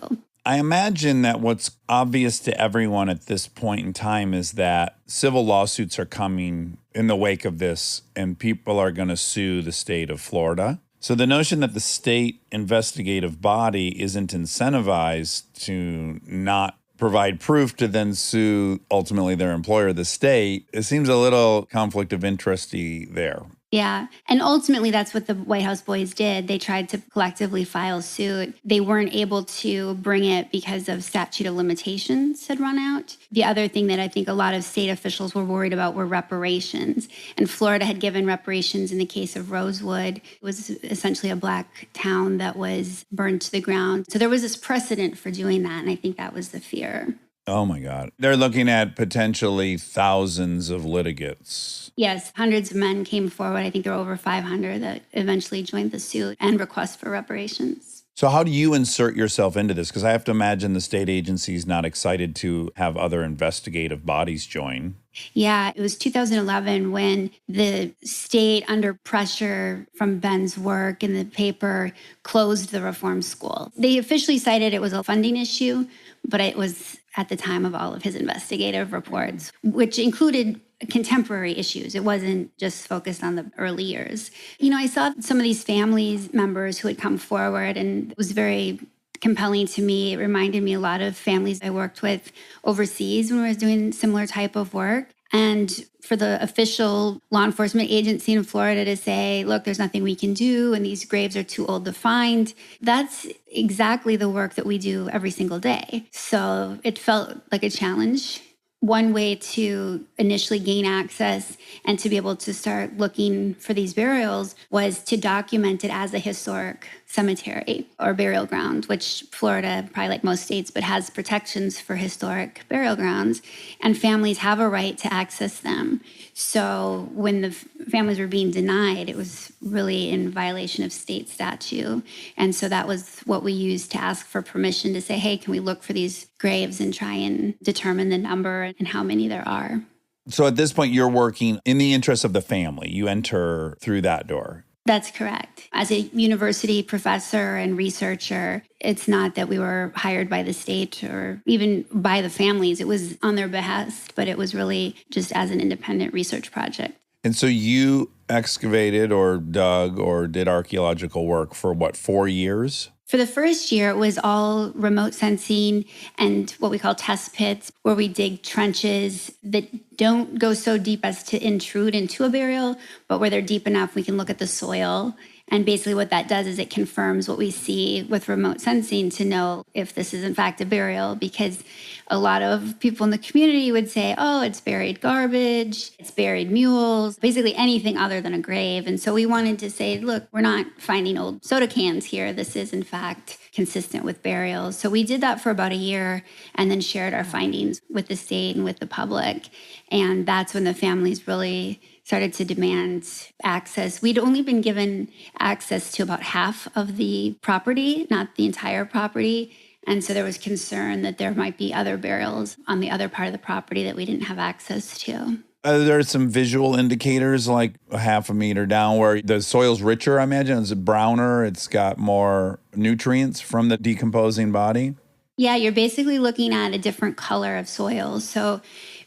I imagine that what's obvious to everyone at this point in time is that civil lawsuits are coming in the wake of this, and people are going to sue the state of Florida. So the notion that the state investigative body isn't incentivized to not provide proof to then sue ultimately their employer, the state, it seems a little conflict of interest-y there. Yeah. And ultimately, that's what the White House boys did. They tried to collectively file suit. They weren't able to bring it because of statute of limitations had run out. The other thing that I think a lot of state officials were worried about were reparations. And Florida had given reparations in the case of Rosewood. It was essentially a Black town that was burned to the ground. So there was this precedent for doing that. And I think that was the fear. Oh my God. They're looking at potentially thousands of litigants. Yes, hundreds of men came forward. I think there were over 500 that eventually joined the suit and request for reparations. So how do you insert yourself into this? Because I have to imagine the state agency is not excited to have other investigative bodies join. Yeah, it was 2011 when the state, under pressure from Ben's work in the paper, closed the reform school. They officially cited it was a funding issue, but it was at the time of all of his investigative reports, which included contemporary issues. It wasn't just focused on the early years. You know, I saw some of these families members who had come forward, and it was very compelling to me. It reminded me a lot of families I worked with overseas when we were doing similar type of work. And for the official law enforcement agency in Florida to say, look, there's nothing we can do and these graves are too old to find, that's exactly the work that we do every single day. So it felt like a challenge. One way to initially gain access and to be able to start looking for these burials was to document it as a historic cemetery or burial ground, which Florida, probably like most states, but has protections for historic burial grounds, and families have a right to access them. So when the families were being denied, it was really in violation of state statute. And so that was what we used to ask for permission to say, hey, can we look for these graves and try and determine the number and how many there are. So at this point, you're working in the interest of the family. You enter through that door. That's correct. As a university professor and researcher, it's not that we were hired by the state or even by the families. It was on their behest, but it was really just as an independent research project. And so you excavated or dug or did archaeological work for what, 4 years? For the first year, it was all remote sensing and what we call test pits, where we dig trenches that don't go so deep as to intrude into a burial, but where they're deep enough we can look at the soil. And basically what that does is it confirms what we see with remote sensing to know if this is in fact a burial, because a lot of people in the community would say, oh, it's buried garbage, it's buried mules, basically anything other than a grave. And so we wanted to say, look, we're not finding old soda cans here. This is in fact consistent with burials. So we did that for about a year and then shared our findings with the state and with the public. And that's when the families really started to demand access. We'd only been given access to about half of the property, not the entire property. And so there was concern that there might be other burials on the other part of the property that we didn't have access to. There are some visual indicators like a half a meter down where the soil's richer, I imagine. It's browner. It's got more nutrients from the decomposing body. Yeah, you're basically looking at a different color of soil. So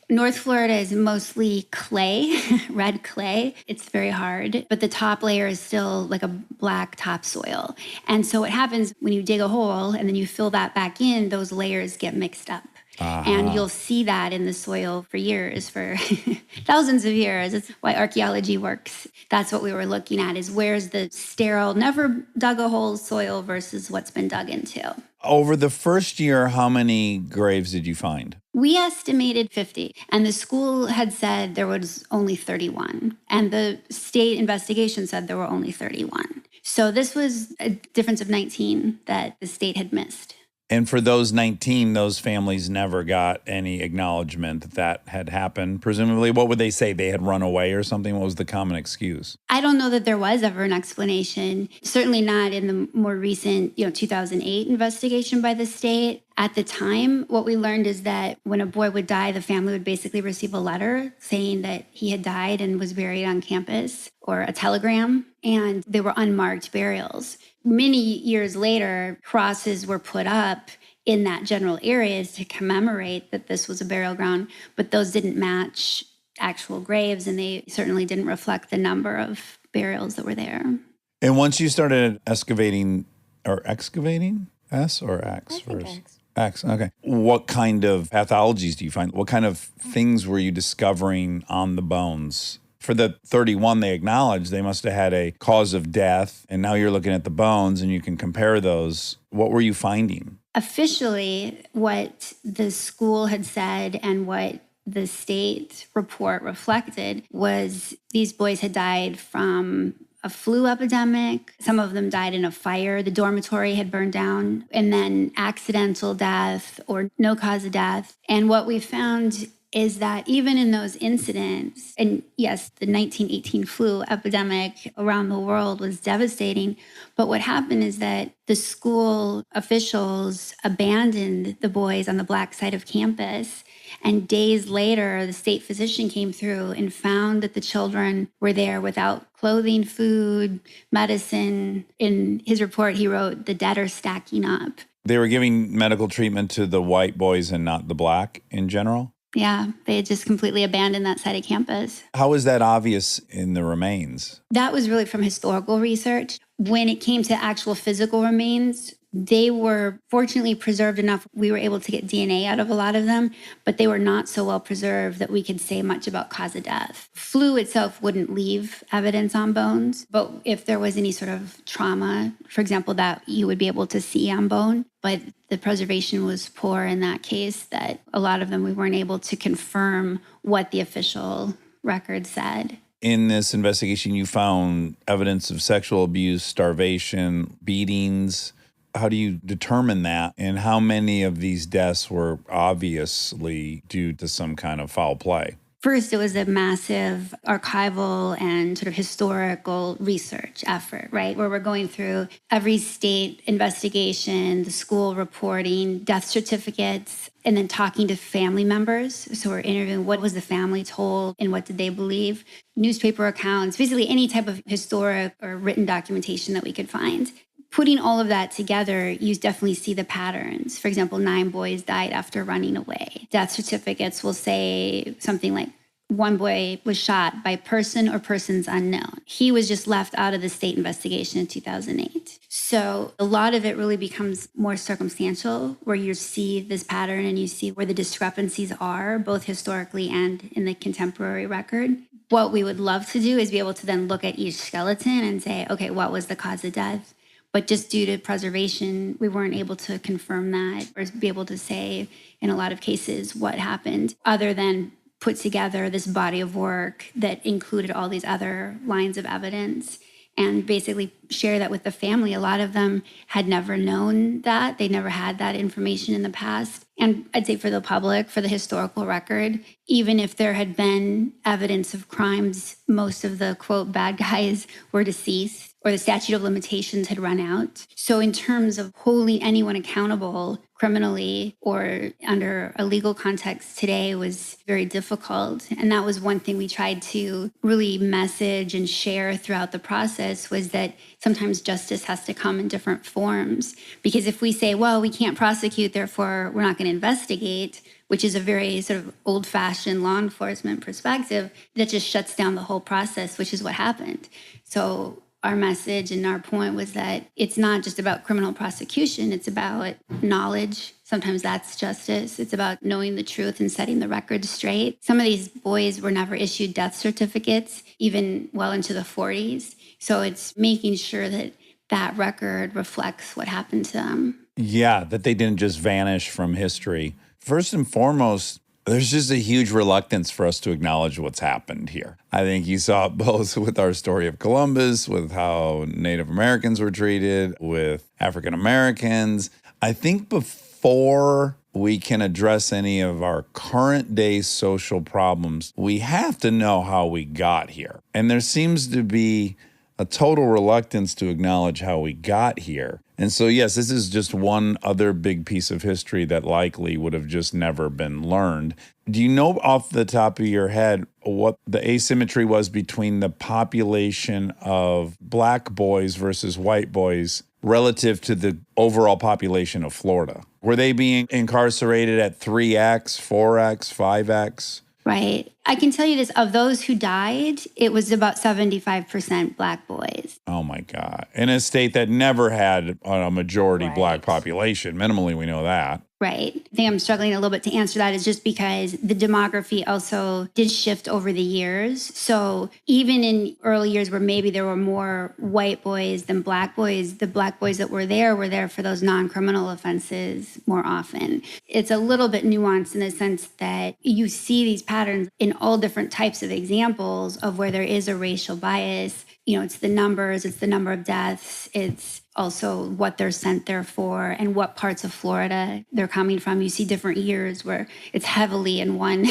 North Florida is mostly clay, red clay. It's very hard, but the top layer is still like a black topsoil. And so what happens when you dig a hole and then you fill that back in, those layers get mixed up. And you'll see that in the soil for years, for thousands of years. It's why archaeology works. That's what we were looking at, is where's the sterile, never dug a hole soil versus what's been dug into. Over the first year, how many graves did you find? We estimated 50, and the school had said there was only 31, and the state investigation said there were only 31. So this was a difference of 19 that the state had missed. And for those 19, those families never got any acknowledgement that that had happened. Presumably, what would they say? They had run away or something? What was the common excuse? I don't know that there was ever an explanation. Certainly not in the more recent, 2008 investigation by the state. At the time, what we learned is that when a boy would die, the family would basically receive a letter saying that he had died and was buried on campus, or a telegram, and they were unmarked burials. Many years later, crosses were put up in that general area to commemorate that this was a burial ground, but those didn't match actual graves, and they certainly didn't reflect the number of burials that were there. And once you started excavating, S or X first? X, okay. What kind of pathologies do you find? What kind of things were you discovering on the bones? For the 31 they acknowledged, they must have had a cause of death. And now you're looking at the bones and you can compare those. What were you finding? Officially, what the school had said and what the state report reflected was these boys had died from a flu epidemic. Some of them died in a fire. The dormitory had burned down, and then accidental death or no cause of death. And what we found is that even in those incidents, and yes, the 1918 flu epidemic around the world was devastating, but what happened is that the school officials abandoned the boys on the black side of campus. And days later, the state physician came through and found that the children were there without clothing, food, medicine. In his report, he wrote, "The dead are stacking up." They were giving medical treatment to the white boys and not the black in general? Yeah, they had just completely abandoned that side of campus. How is that obvious in the remains? That was really from historical research. When it came to actual physical remains, they were fortunately preserved enough. We were able to get DNA out of a lot of them, but they were not so well preserved that we could say much about cause of death. Flu itself wouldn't leave evidence on bones, but if there was any sort of trauma, for example, that you would be able to see on bone, but the preservation was poor in that case that a lot of them we weren't able to confirm what the official record said. In this investigation, you found evidence of sexual abuse, starvation, beatings. How do you determine that? And how many of these deaths were obviously due to some kind of foul play? First, it was a massive archival and sort of historical research effort, right? Where we're going through every state investigation, the school reporting, death certificates, and then talking to family members. So we're interviewing what was the family told and what did they believe, newspaper accounts, basically any type of historic or written documentation that we could find. Putting all of that together, you definitely see the patterns. For example, 9 boys died after running away. Death certificates will say something like, one boy was shot by person or persons unknown. He was just left out of the state investigation in 2008. So a lot of it really becomes more circumstantial, where you see this pattern and you see where the discrepancies are, both historically and in the contemporary record. What we would love to do is be able to then look at each skeleton and say, okay, what was the cause of death? But just due to preservation, we weren't able to confirm that or be able to say in a lot of cases what happened, other than put together this body of work that included all these other lines of evidence and basically share that with the family. A lot of them had never known that. They never had that information in the past. And I'd say for the public, for the historical record, even if there had been evidence of crimes, most of the, quote, bad guys were deceased or the statute of limitations had run out. So in terms of holding anyone accountable criminally or under a legal context today was very difficult. And that was one thing we tried to really message and share throughout the process, was that sometimes justice has to come in different forms. Because if we say, well, we can't prosecute, therefore we're not going to investigate, which is a very sort of old-fashioned law enforcement perspective, that just shuts down the whole process, which is what happened. So our message and our point was that it's not just about criminal prosecution, it's about knowledge. Sometimes that's justice. It's about knowing the truth and setting the record straight. Some of these boys were never issued death certificates, even well into the 40s. So it's making sure that that record reflects what happened to them. Yeah, that they didn't just vanish from history. First and foremost, there's just a huge reluctance for us to acknowledge what's happened here. I think you saw it both with our story of Columbus, with how Native Americans were treated, with African Americans. I think before we can address any of our current day social problems, we have to know how we got here. And there seems to be a total reluctance to acknowledge how we got here. And so, yes, this is just one other big piece of history that likely would have just never been learned. Do you know off the top of your head what the asymmetry was between the population of black boys versus white boys relative to the overall population of Florida? Were they being incarcerated at 3x, 4x, 5x? Right. I can tell you this, of those who died, it was about 75% Black boys. Oh my God. In a state that never had a majority Black Right. population. Minimally, we know that. Right. I think I'm struggling a little bit to answer that is just because the demography also did shift over the years. So even in early years where maybe there were more white boys than Black boys, the Black boys that were there for those non-criminal offenses more often. It's a little bit nuanced in the sense that you see these patterns in all different types of examples of where there is a racial bias. You know, it's the numbers, it's the number of deaths, it's also what they're sent there for and what parts of Florida they're coming from. You see different years where it's heavily in one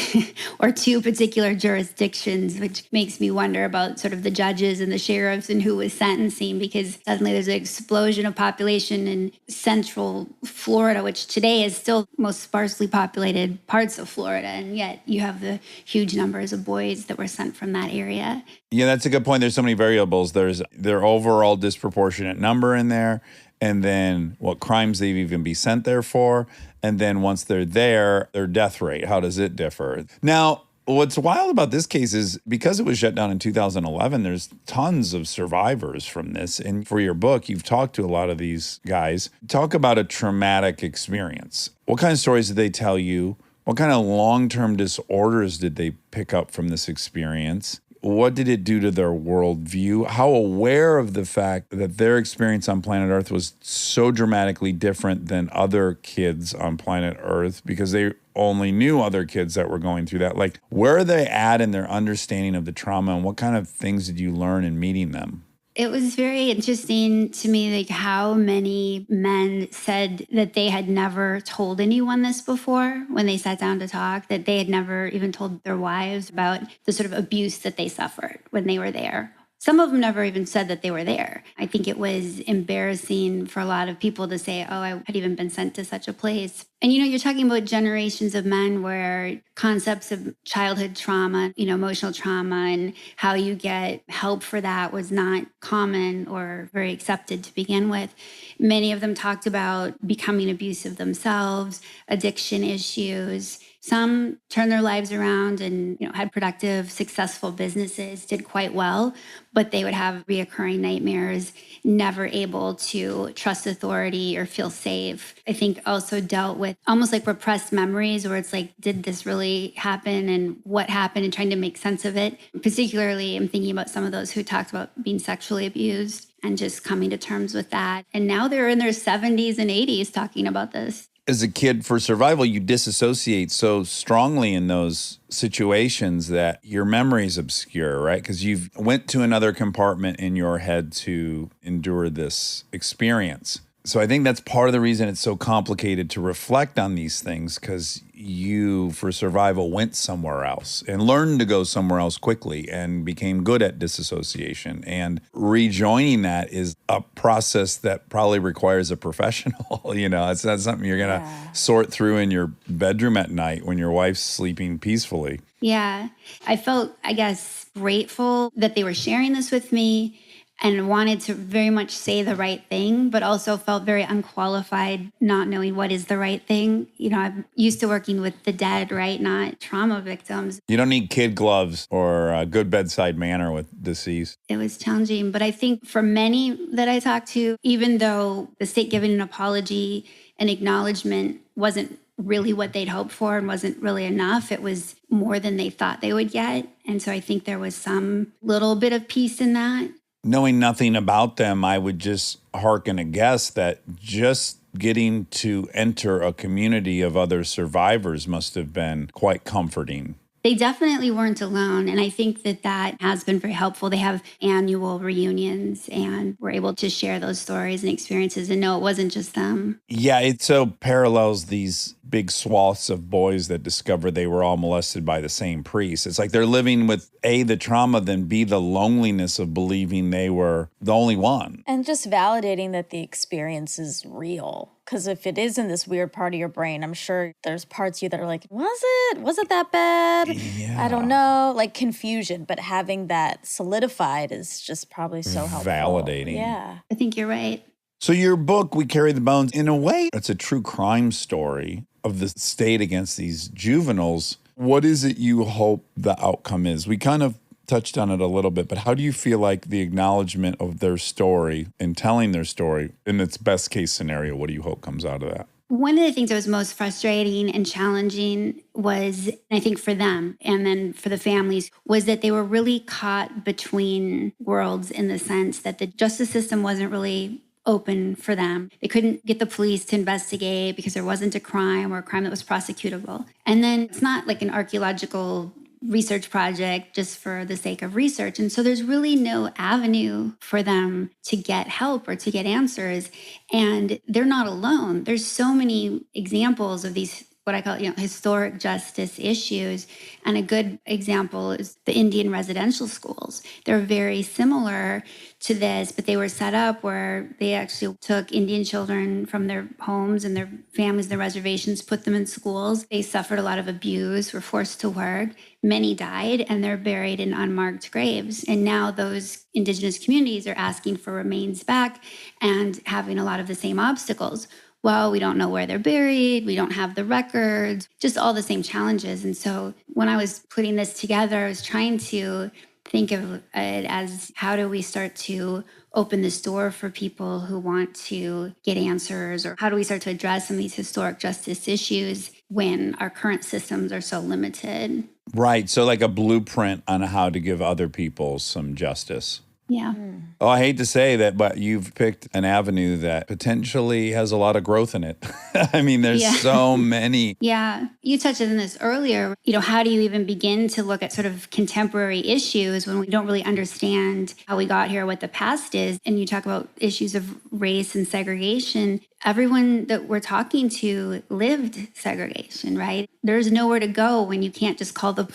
or two particular jurisdictions, which makes me wonder about sort of the judges and the sheriffs and who was sentencing, because suddenly there's an explosion of population in central Florida, which today is still most sparsely populated parts of Florida. And yet you have the huge numbers of boys that were sent from that area. Yeah, that's a good point. There's so many variables. There's their overall disproportionate number in there, and then what crimes they've even be sent there for, and then once they're there, their death rate. How does it differ? Now, what's wild about this case is because it was shut down in 2011, there's tons of survivors from this. And for your book, you've talked to a lot of these guys. Talk about a traumatic experience. What kind of stories did they tell you? What kind of long-term disorders did they pick up from this experience? What did it do to their worldview? How aware of the fact that their experience on planet Earth was so dramatically different than other kids on planet Earth because they only knew other kids that were going through that? Like, where are they at in their understanding of the trauma, and what kind of things did you learn in meeting them? It was very interesting to me, like how many men said that they had never told anyone this before when they sat down to talk, that they had never even told their wives about the sort of abuse that they suffered when they were there. Some of them never even said that they were there. I think it was embarrassing for a lot of people to say, oh, I had even been sent to such a place. And, you're talking about generations of men where concepts of childhood trauma, emotional trauma and how you get help for that was not common or very accepted to begin with. Many of them talked about becoming abusive themselves, addiction issues. Some turned their lives around and, had productive, successful businesses, did quite well, but they would have reoccurring nightmares, never able to trust authority or feel safe. I think also dealt with almost like repressed memories where it's like, did this really happen and what happened, and trying to make sense of it. Particularly, I'm thinking about some of those who talked about being sexually abused and just coming to terms with that. And now they're in their 70s and 80s talking about this. As a kid, for survival, you disassociate so strongly in those situations that your memory is obscure, right? Because you've went to another compartment in your head to endure this experience. So I think that's part of the reason it's so complicated to reflect on these things, because you, for survival, went somewhere else and learned to go somewhere else quickly and became good at disassociation. And rejoining that is a process that probably requires a professional. It's not something you're going to sort through in your bedroom at night when your wife's sleeping peacefully. Yeah. I felt, I guess, grateful that they were sharing this with me and wanted to very much say the right thing, but also felt very unqualified, not knowing what is the right thing. I'm used to working with the dead, right? Not trauma victims. You don't need kid gloves or a good bedside manner with deceased. It was challenging, but I think for many that I talked to, even though the state giving an apology and acknowledgement wasn't really what they'd hoped for and wasn't really enough, it was more than they thought they would get. And so I think there was some little bit of peace in that. Knowing nothing about them, I would just hearken a guess that just getting to enter a community of other survivors must have been quite comforting. They definitely weren't alone. And I think that has been very helpful. They have annual reunions and were able to share those stories and experiences and know it wasn't just them. Yeah, it so parallels these big swaths of boys that discover they were all molested by the same priest. It's like they're living with A, the trauma, then B, the loneliness of believing they were the only one. And just validating that the experience is real. Because if it is in this weird part of your brain, I'm sure there's parts of you that are like, was it that bad? Yeah. I don't know. Like confusion, but having that solidified is just probably so helpful. Validating. Yeah. I think you're right. So your book, We Carry the Bones, in a way, it's a true crime story of the state against these juveniles. What is it you hope the outcome is? We kind of touched on it a little bit, but how do you feel like the acknowledgement of their story and telling their story in its best case scenario, what do you hope comes out of that? One of the things that was most frustrating and challenging was, I think for them and then for the families, was that they were really caught between worlds in the sense that the justice system wasn't really open for them. They couldn't get the police to investigate because there wasn't a crime or a crime that was prosecutable. And then it's not like an archaeological research project just for the sake of research. And so there's really no avenue for them to get help or to get answers. And they're not alone. There's so many examples of these, what I call, historic justice issues. And a good example is the Indian residential schools. They're very similar to this, but they were set up where they actually took Indian children from their homes and their families, their reservations, put them in schools. They suffered a lot of abuse, were forced to work. Many died, and they're buried in unmarked graves. And now those indigenous communities are asking for remains back and having a lot of the same obstacles. Well, we don't know where they're buried. We don't have the records, just all the same challenges. And so when I was putting this together, I was trying to think of it as how do we start to open this door for people who want to get answers, or how do we start to address some of these historic justice issues when our current systems are so limited? Right. So like a blueprint on how to give other people some justice. Yeah. Oh, I hate to say that, but you've picked an avenue that potentially has a lot of growth in it. I mean, there's so many. Yeah. You touched on this earlier. How do you even begin to look at sort of contemporary issues when we don't really understand how we got here, what the past is? And you talk about issues of race and segregation. Everyone that we're talking to lived segregation, right? There's nowhere to go when you can't just call the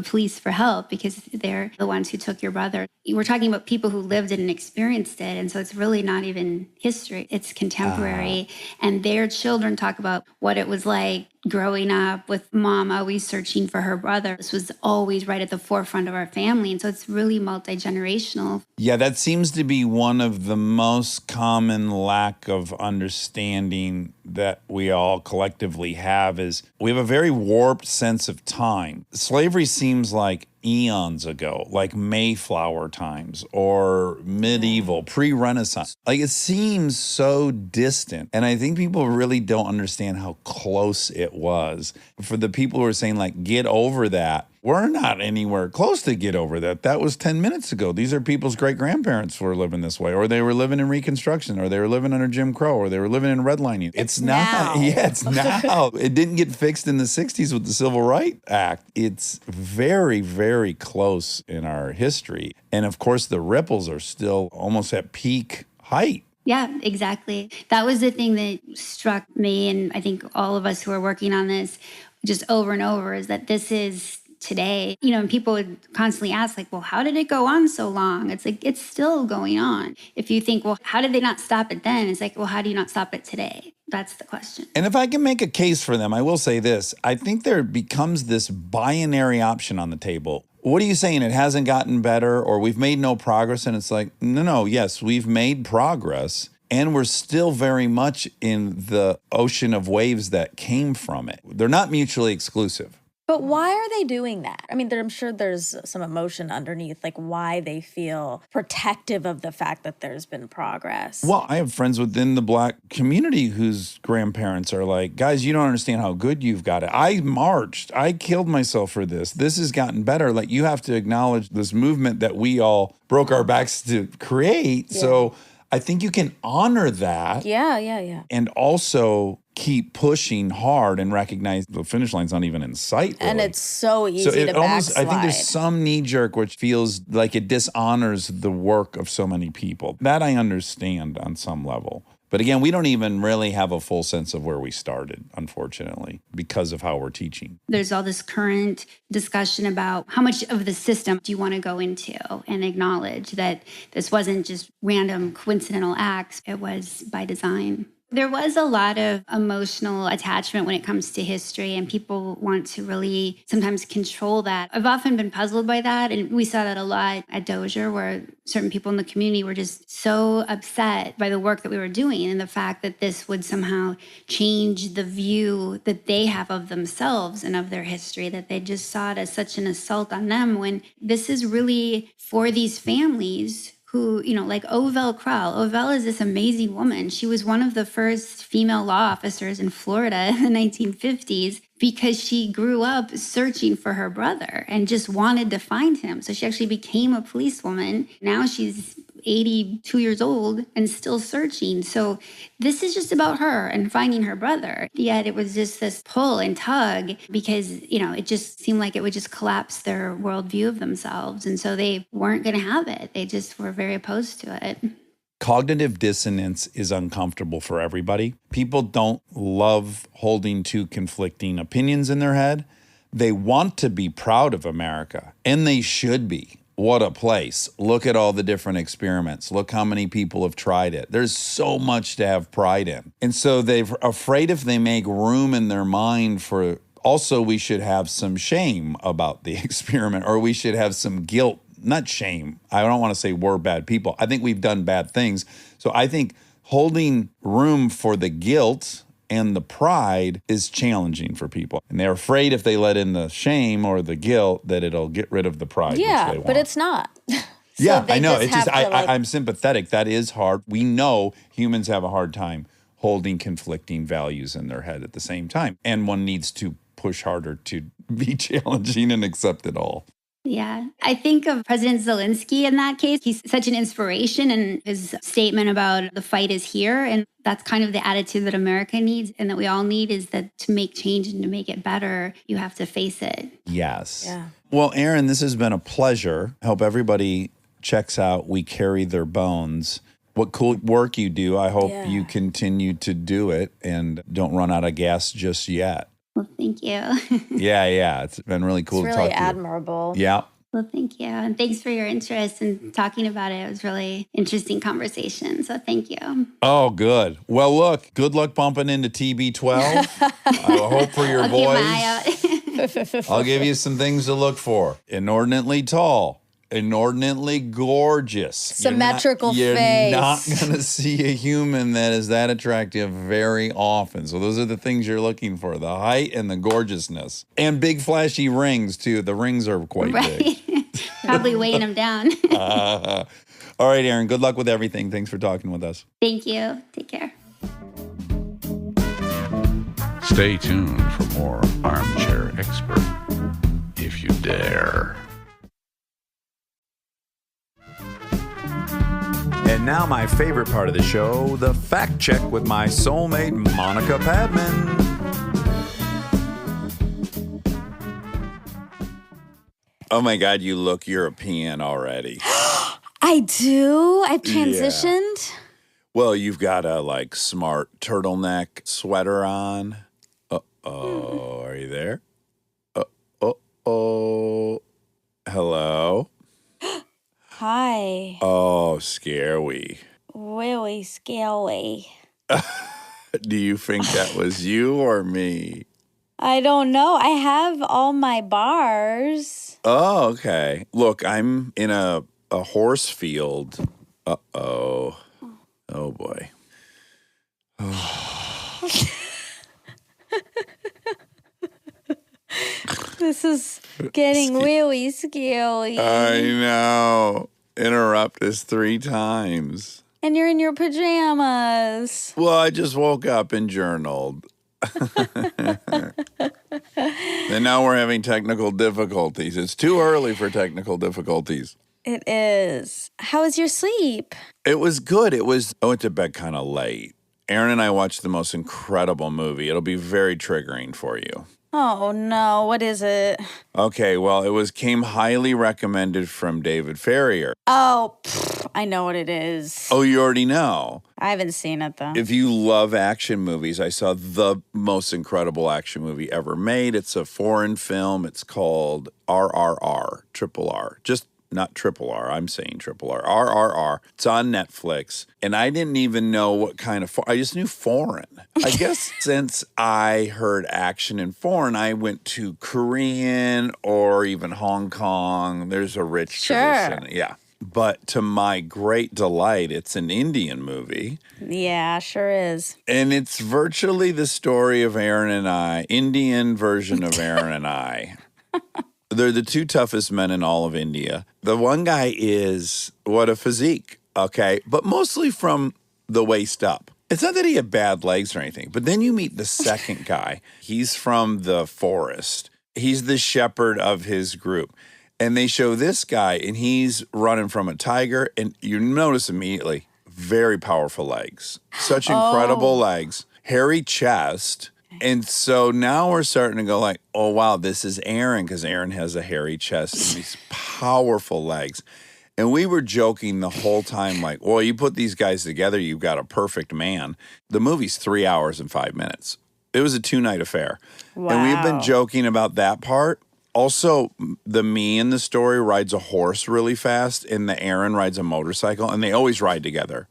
police for help because they're the ones who took your brother. We're talking about people who lived it and experienced it. And so it's really not even history. It's contemporary. And their children talk about what it was like growing up with mom always searching for her brother. This was always right at the forefront of our family. And so it's really multi-generational. Yeah, that seems to be one of the most common lack of understanding that we all collectively have is we have a very warped sense of time. Slavery seems like eons ago, like Mayflower times or medieval, pre-Renaissance. Like it seems so distant. And I think people really don't understand how close it was. For the people who are saying like, get over that, we're not anywhere close to get over that. That was 10 minutes ago. These are people's great-grandparents were living this way, or they were living in Reconstruction, or they were living under Jim Crow, or they were living in redlining. It's not. now. Yeah, it's now. It didn't get fixed in the 60s with the Civil Rights Act. It's very, very close in our history. And of course, the ripples are still almost at peak height. Yeah, exactly. That was the thing that struck me, and I think all of us who are working on this just over and over, is that this is today, and people would constantly ask like, well, how did it go on so long? It's like, it's still going on. If you think, well, how did they not stop it then? It's like, well, how do you not stop it today? That's the question. And if I can make a case for them, I will say this. I think there becomes this binary option on the table. What are you saying? It hasn't gotten better, or we've made no progress? And it's like, no, yes, we've made progress. And we're still very much in the ocean of waves that came from it. They're not mutually exclusive. But why are they doing that? I mean, I'm sure there's some emotion underneath, like why they feel protective of the fact that there's been progress. Well, I have friends within the Black community whose grandparents are like, guys, you don't understand how good you've got it. I marched. I killed myself for this. This has gotten better. Like, you have to acknowledge this movement that we all broke our backs to create. Yeah. So I think you can honor that. Yeah. And also keep pushing hard and recognize the finish line's not even in sight. Really. And it's so easy to backslide. I think there's some knee jerk which feels like it dishonors the work of so many people. That I understand on some level. But again, we don't even really have a full sense of where we started, unfortunately, because of how we're teaching. There's all this current discussion about how much of the system do you want to go into and acknowledge that this wasn't just random coincidental acts. It was by design. There was a lot of emotional attachment when it comes to history, and people want to really sometimes control that. I've often been puzzled by that, and we saw that a lot at Dozier, where certain people in the community were just so upset by the work that we were doing and the fact that this would somehow change the view that they have of themselves and of their history, that they just saw it as such an assault on them, when this is really for these families who, like Ovell Krall. Ovell is this amazing woman. She was one of the first female law officers in Florida in the 1950s because she grew up searching for her brother and just wanted to find him. So she actually became a policewoman. Now she's 82 years old and still searching. So this is just about her and finding her brother. Yet it was just this pull and tug because, it just seemed like it would just collapse their worldview of themselves. And so they weren't going to have it. They just were very opposed to it. Cognitive dissonance is uncomfortable for everybody. People don't love holding two conflicting opinions in their head. They want to be proud of America, and they should be. What a place. Look at all the different experiments. Look how many people have tried it. There's so much to have pride in. And so they're afraid if they make room in their mind for, also we should have some shame about the experiment, or we should have some guilt, not shame. I don't want to say we're bad people. I think we've done bad things. So I think holding room for the guilt and the pride is challenging for people. And they're afraid if they let in the shame or the guilt that it'll get rid of the pride. Yeah, which they want. but it's not. Yeah, I know. It's just, I'm sympathetic. That is hard. We know humans have a hard time holding conflicting values in their head at the same time. And one needs to push harder to be challenging and accept it all. Yeah, I think of President Zelensky in that case. He's such an inspiration, and his statement about the fight is here. And that's kind of the attitude that America needs and that we all need, is that to make change and to make it better, you have to face it. Yes. Yeah. Well, Erin, this has been a pleasure. I hope everybody checks out We Carry Their Bones. What cool work you do. I hope you continue to do it and don't run out of gas just yet. Well, thank you. Yeah. It's been really cool to talk to you. It's really admirable. Yeah. Well, thank you. And thanks for your interest in talking about it. It was really interesting conversation. So thank you. Oh, good. Well, look, good luck bumping into TB12. I hope for your I'll voice. keep my eye out. I'll give you some things to look for. Inordinately tall. Inordinately gorgeous. Symmetrical You're face. not going to see a human that is that attractive very often. So those are the things you're looking for, the height and the gorgeousness. And big flashy rings, too. The rings are quite big. Probably weighing them down. All right, Erin, good luck with everything. Thanks for talking with us. Thank you. Take care. Stay tuned for more Armchair Expert, if you dare. And now my favorite part of the show, the fact check with my soulmate, Monica Padman. Oh my God, you look European already. I do? I've transitioned? Well, you've got a smart turtleneck sweater on. Uh-oh, are you there? Uh-oh. Hello? Hi. Oh, scary. Really scary. Do you think that was you or me? I don't know. I have all my bars. Oh, okay. Look, I'm in a horse field. Uh-oh. Oh, boy. This is getting really scary. I know. Interrupt us 3 times. And you're in your pajamas. Well, I just woke up and journaled. And now we're having technical difficulties. It's too early for technical difficulties. It is. How was your sleep? It was good. I went to bed kind of late. Erin and I watched the most incredible movie. It'll be very triggering for you. Oh, no. What is it? Okay, well, it came highly recommended from David Ferrier. Oh, I know what it is. Oh, you already know. I haven't seen it, though. If you love action movies, I saw the most incredible action movie ever made. It's a foreign film. It's called RRR, Triple R. Just not triple R. I'm saying triple R. RRR. It's on Netflix. And I didn't even know what kind of, I just knew foreign. I guess since I heard action in foreign, I went to Korean or even Hong Kong. There's a rich tradition. Yeah. But to my great delight, it's an Indian movie. Yeah, sure is. And it's virtually the story of Erin and I, Indian version of Erin and I. They're the two toughest men in all of India. The one guy is, what a physique, okay? But mostly from the waist up. It's not that he had bad legs or anything, but then you meet the second guy. He's from the forest. He's the shepherd of his group. And they show this guy, and he's running from a tiger, and you notice immediately, very powerful legs. Such incredible legs. Hairy chest. And so now we're starting to go like, oh, wow, this is Erin, because Erin has a hairy chest and these powerful legs. And we were joking the whole time like, well, you put these guys together, you've got a perfect man. The movie's 3 hours and 5 minutes. It was a 2-night affair. Wow. And we've been joking about that part. Also, the me in the story rides a horse really fast, and the Erin rides a motorcycle, and they always ride together.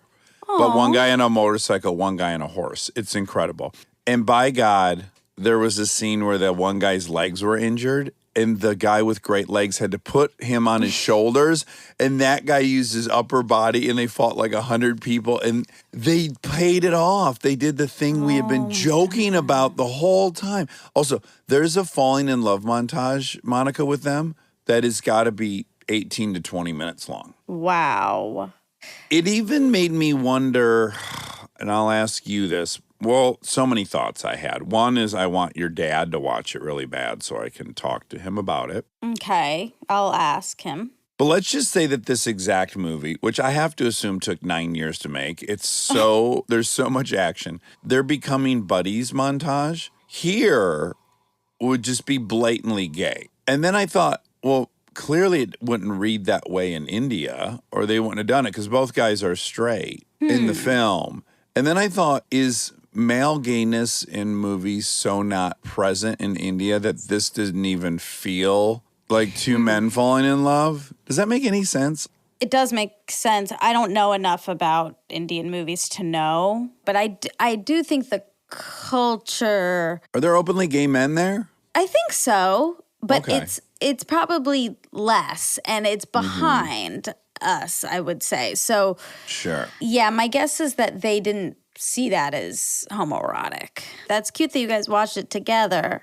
Aww. But one guy on a motorcycle, one guy on a horse. It's incredible. And by God, there was a scene where the one guy's legs were injured, and the guy with great legs had to put him on his shoulders, and that guy used his upper body, and they fought like 100 people, and they paid it off. They did the thing we had been joking about the whole time. Also, there's a falling in love montage, Monica, with them that has got to be 18 to 20 minutes long. Wow. It even made me wonder, and I'll ask you this. Well, so many thoughts I had. One is I want your dad to watch it really bad so I can talk to him about it. Okay, I'll ask him. But let's just say that this exact movie, which I have to assume took 9 years to make, there's so much action. They're becoming buddies montage. Here would just be blatantly gay. And then I thought, well, clearly it wouldn't read that way in India, or they wouldn't have done it because both guys are straight in the film. And then I thought, is male gayness in movies so not present in India that this didn't even feel like two men falling in love? Does that make any sense? It does make sense. I don't know enough about Indian movies to know, but I do think the culture... Are there openly gay men there? I think so, but Okay. it's probably less, and it's behind us, I would say. So, Sure. yeah, my guess is that they didn't see that as homoerotic. That's cute that you guys watched it together.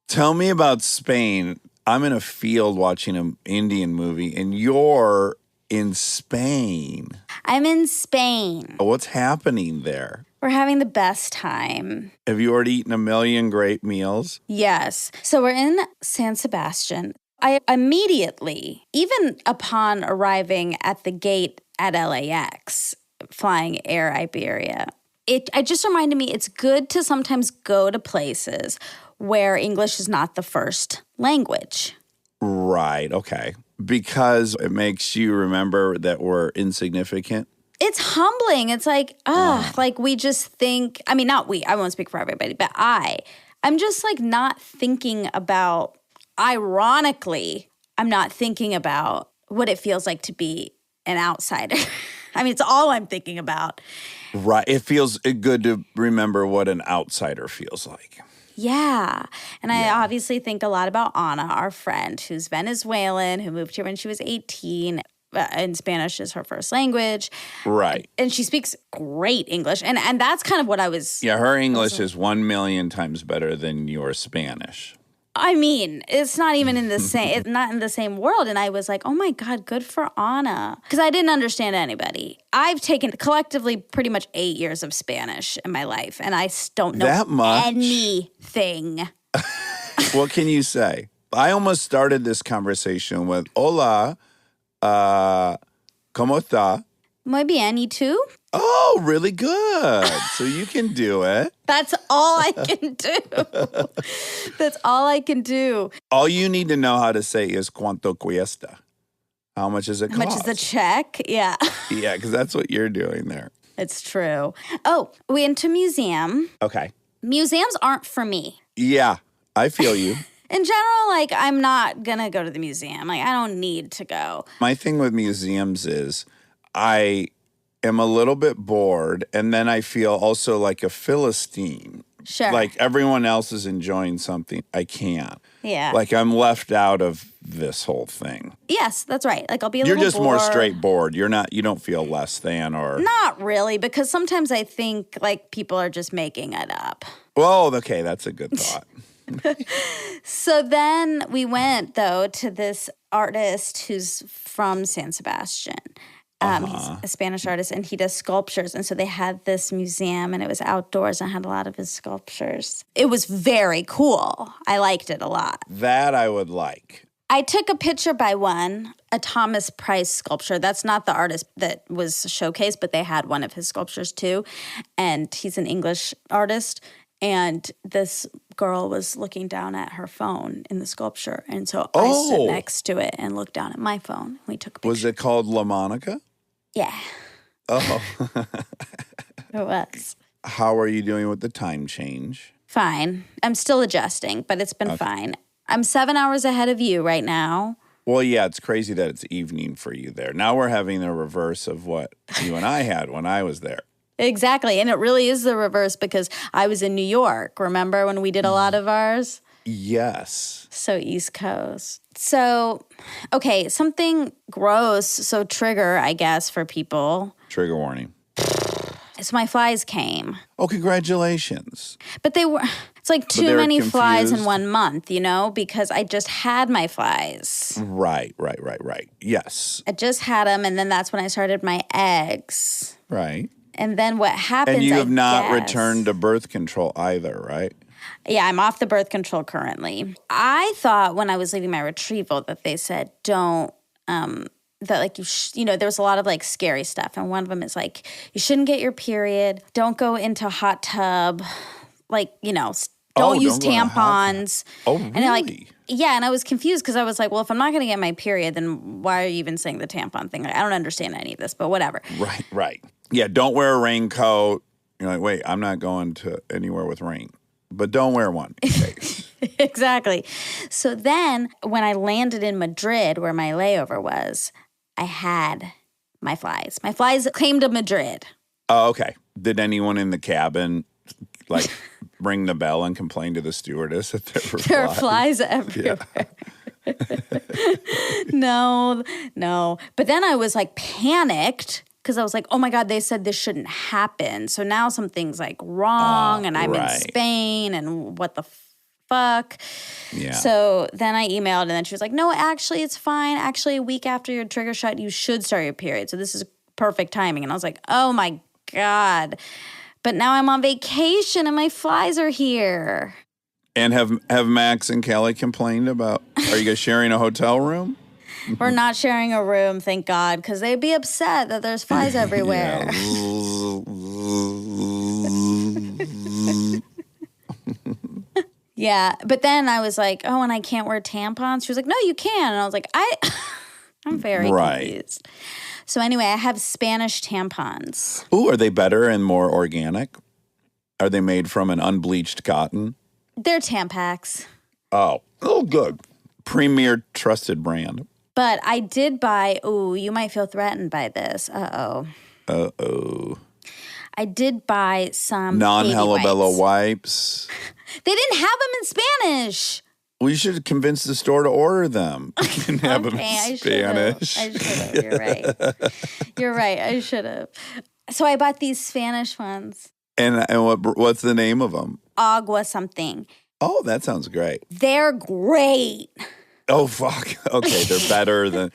Tell me about Spain. I'm in a field watching an Indian movie, and you're in Spain. I'm in Spain. What's happening there? We're having the best time. Have you already eaten a million great meals? Yes. So we're in San Sebastian. I immediately, even upon arriving at the gate at LAX, flying Air Iberia, it just reminded me it's good to sometimes go to places where English is not the first language. Right, okay. Because it makes you remember that we're insignificant? It's humbling. It's like, like we just think, I mean, not we, I won't speak for everybody, but I'm just like not thinking about, ironically, I'm not thinking about what it feels like to be an outsider. I mean, it's all I'm thinking about. Right. It feels good to remember what an outsider feels like. Yeah. And I obviously think a lot about Anna, our friend, who's Venezuelan, who moved here when she was 18. And Spanish is her first language. Right. And she speaks great English. And that's kind of what I was... Yeah, her English is 1,000,000 times better than your Spanish. I mean, it's not even in the same... It's not in the same world. And I was like, oh my God, good for Anna. Because I didn't understand anybody. I've taken collectively pretty much 8 years of Spanish in my life. And I don't know That much? anything. What can you say? I almost started this conversation with, hola, ¿cómo está? Muy bien, you too? Oh, really good. So you can do it. That's all I can do. That's all I can do. All you need to know how to say is cuánto cuesta. How much does it cost? How much is the check? Yeah. Yeah, because that's what you're doing there. It's true. Oh, we went to museum. Okay. Museums aren't for me. Yeah, I feel you. In general, like, I'm not going to go to the museum. Like, I don't need to go. My thing with museums is I am a little bit bored, and then I feel also like a Philistine. Sure. Like everyone else is enjoying something. I can't. Yeah. Like I'm left out of this whole thing. Yes, that's right. Like, I'll be a You're little just more bored. straight bored. You don't feel less than or. Not really, because sometimes I think, like, people are just making it up. Well, okay, that's a good thought. So then we went, though, to this artist who's from San Sebastian. He's a Spanish artist, and he does sculptures. And so they had this museum, and it was outdoors, and had a lot of his sculptures. It was very cool. I liked it a lot. That I would like. I took a picture by one, a Thomas Price sculpture. That's not the artist that was showcased, but they had one of his sculptures, too. And he's an English artist. And this girl was looking down at her phone in the sculpture. And so I stood next to it and looked down at my phone. We took a picture. Was it called La Monica? Yeah, Oh. it was. How are you doing with the time change? Fine. I'm still adjusting, but it's been fine. I'm 7 hours ahead of you right now. Well, yeah, it's crazy that it's evening for you there. Now we're having the reverse of what you and I had when I was there. Exactly. And it really is the reverse because I was in New York. Remember when we did a lot of ours? Yes. So East Coast. So, okay, something gross, so trigger, I guess, for people. Trigger warning. So my flies came. Oh, congratulations. But it's like they too were many flies in confused? 1 month, because I just had my flies. Right. Yes. I just had them, and then that's when I started my eggs. Right. And then what happens, And you have I not guess- returned to birth control either, right? Yeah, I'm off the birth control currently. I thought when I was leaving my retrieval that they said don't, that like there was a lot of like scary stuff. And one of them is like, you shouldn't get your period. Don't go into a hot tub. Like, don't use don't go in a hot tub. tampons. Oh, really? And and I was confused because I was like, well, if I'm not going to get my period, then why are you even saying the tampon thing? Like, I don't understand any of this, but whatever. Right. Yeah, don't wear a raincoat. You're like, wait, I'm not going to anywhere with rain. But don't wear one. Exactly. So then when I landed in Madrid, where my layover was, I had my flies. My flies came to Madrid. Oh, okay. Did anyone in the cabin like ring the bell and complain to the stewardess that There are flies everywhere. No. But then I was like panicked because I was like, oh my God, they said this shouldn't happen. So now something's like wrong and I'm in Spain and what the fuck. Yeah. So then I emailed and then she was like, no, actually it's fine. Actually, a week after your trigger shot, you should start your period. So this is perfect timing. And I was like, oh my God. But now I'm on vacation and my flies are here. And have Max and Kelly complained about, are you guys sharing a hotel room? We're not sharing a room, thank God, because they'd be upset that there's flies everywhere. Yeah, but then I was like, oh, and I can't wear tampons? She was like, no, you can. And I was like, I'm very confused. So anyway, I have Spanish tampons. Ooh, are they better and more organic? Are they made from an unbleached cotton? They're Tampax. Oh, good. Premier trusted brand. But I did buy, you might feel threatened by this. Uh-oh. I did buy some Non-Hello baby Bello wipes. wipes. They didn't have them in Spanish. We should convince the store to order them. We can have them in I Spanish. should have. You're right. You're right. I should have. So I bought these Spanish ones. And what's the name of them? Agua something. Oh, that sounds great. They're great. Oh fuck. Okay, they're better than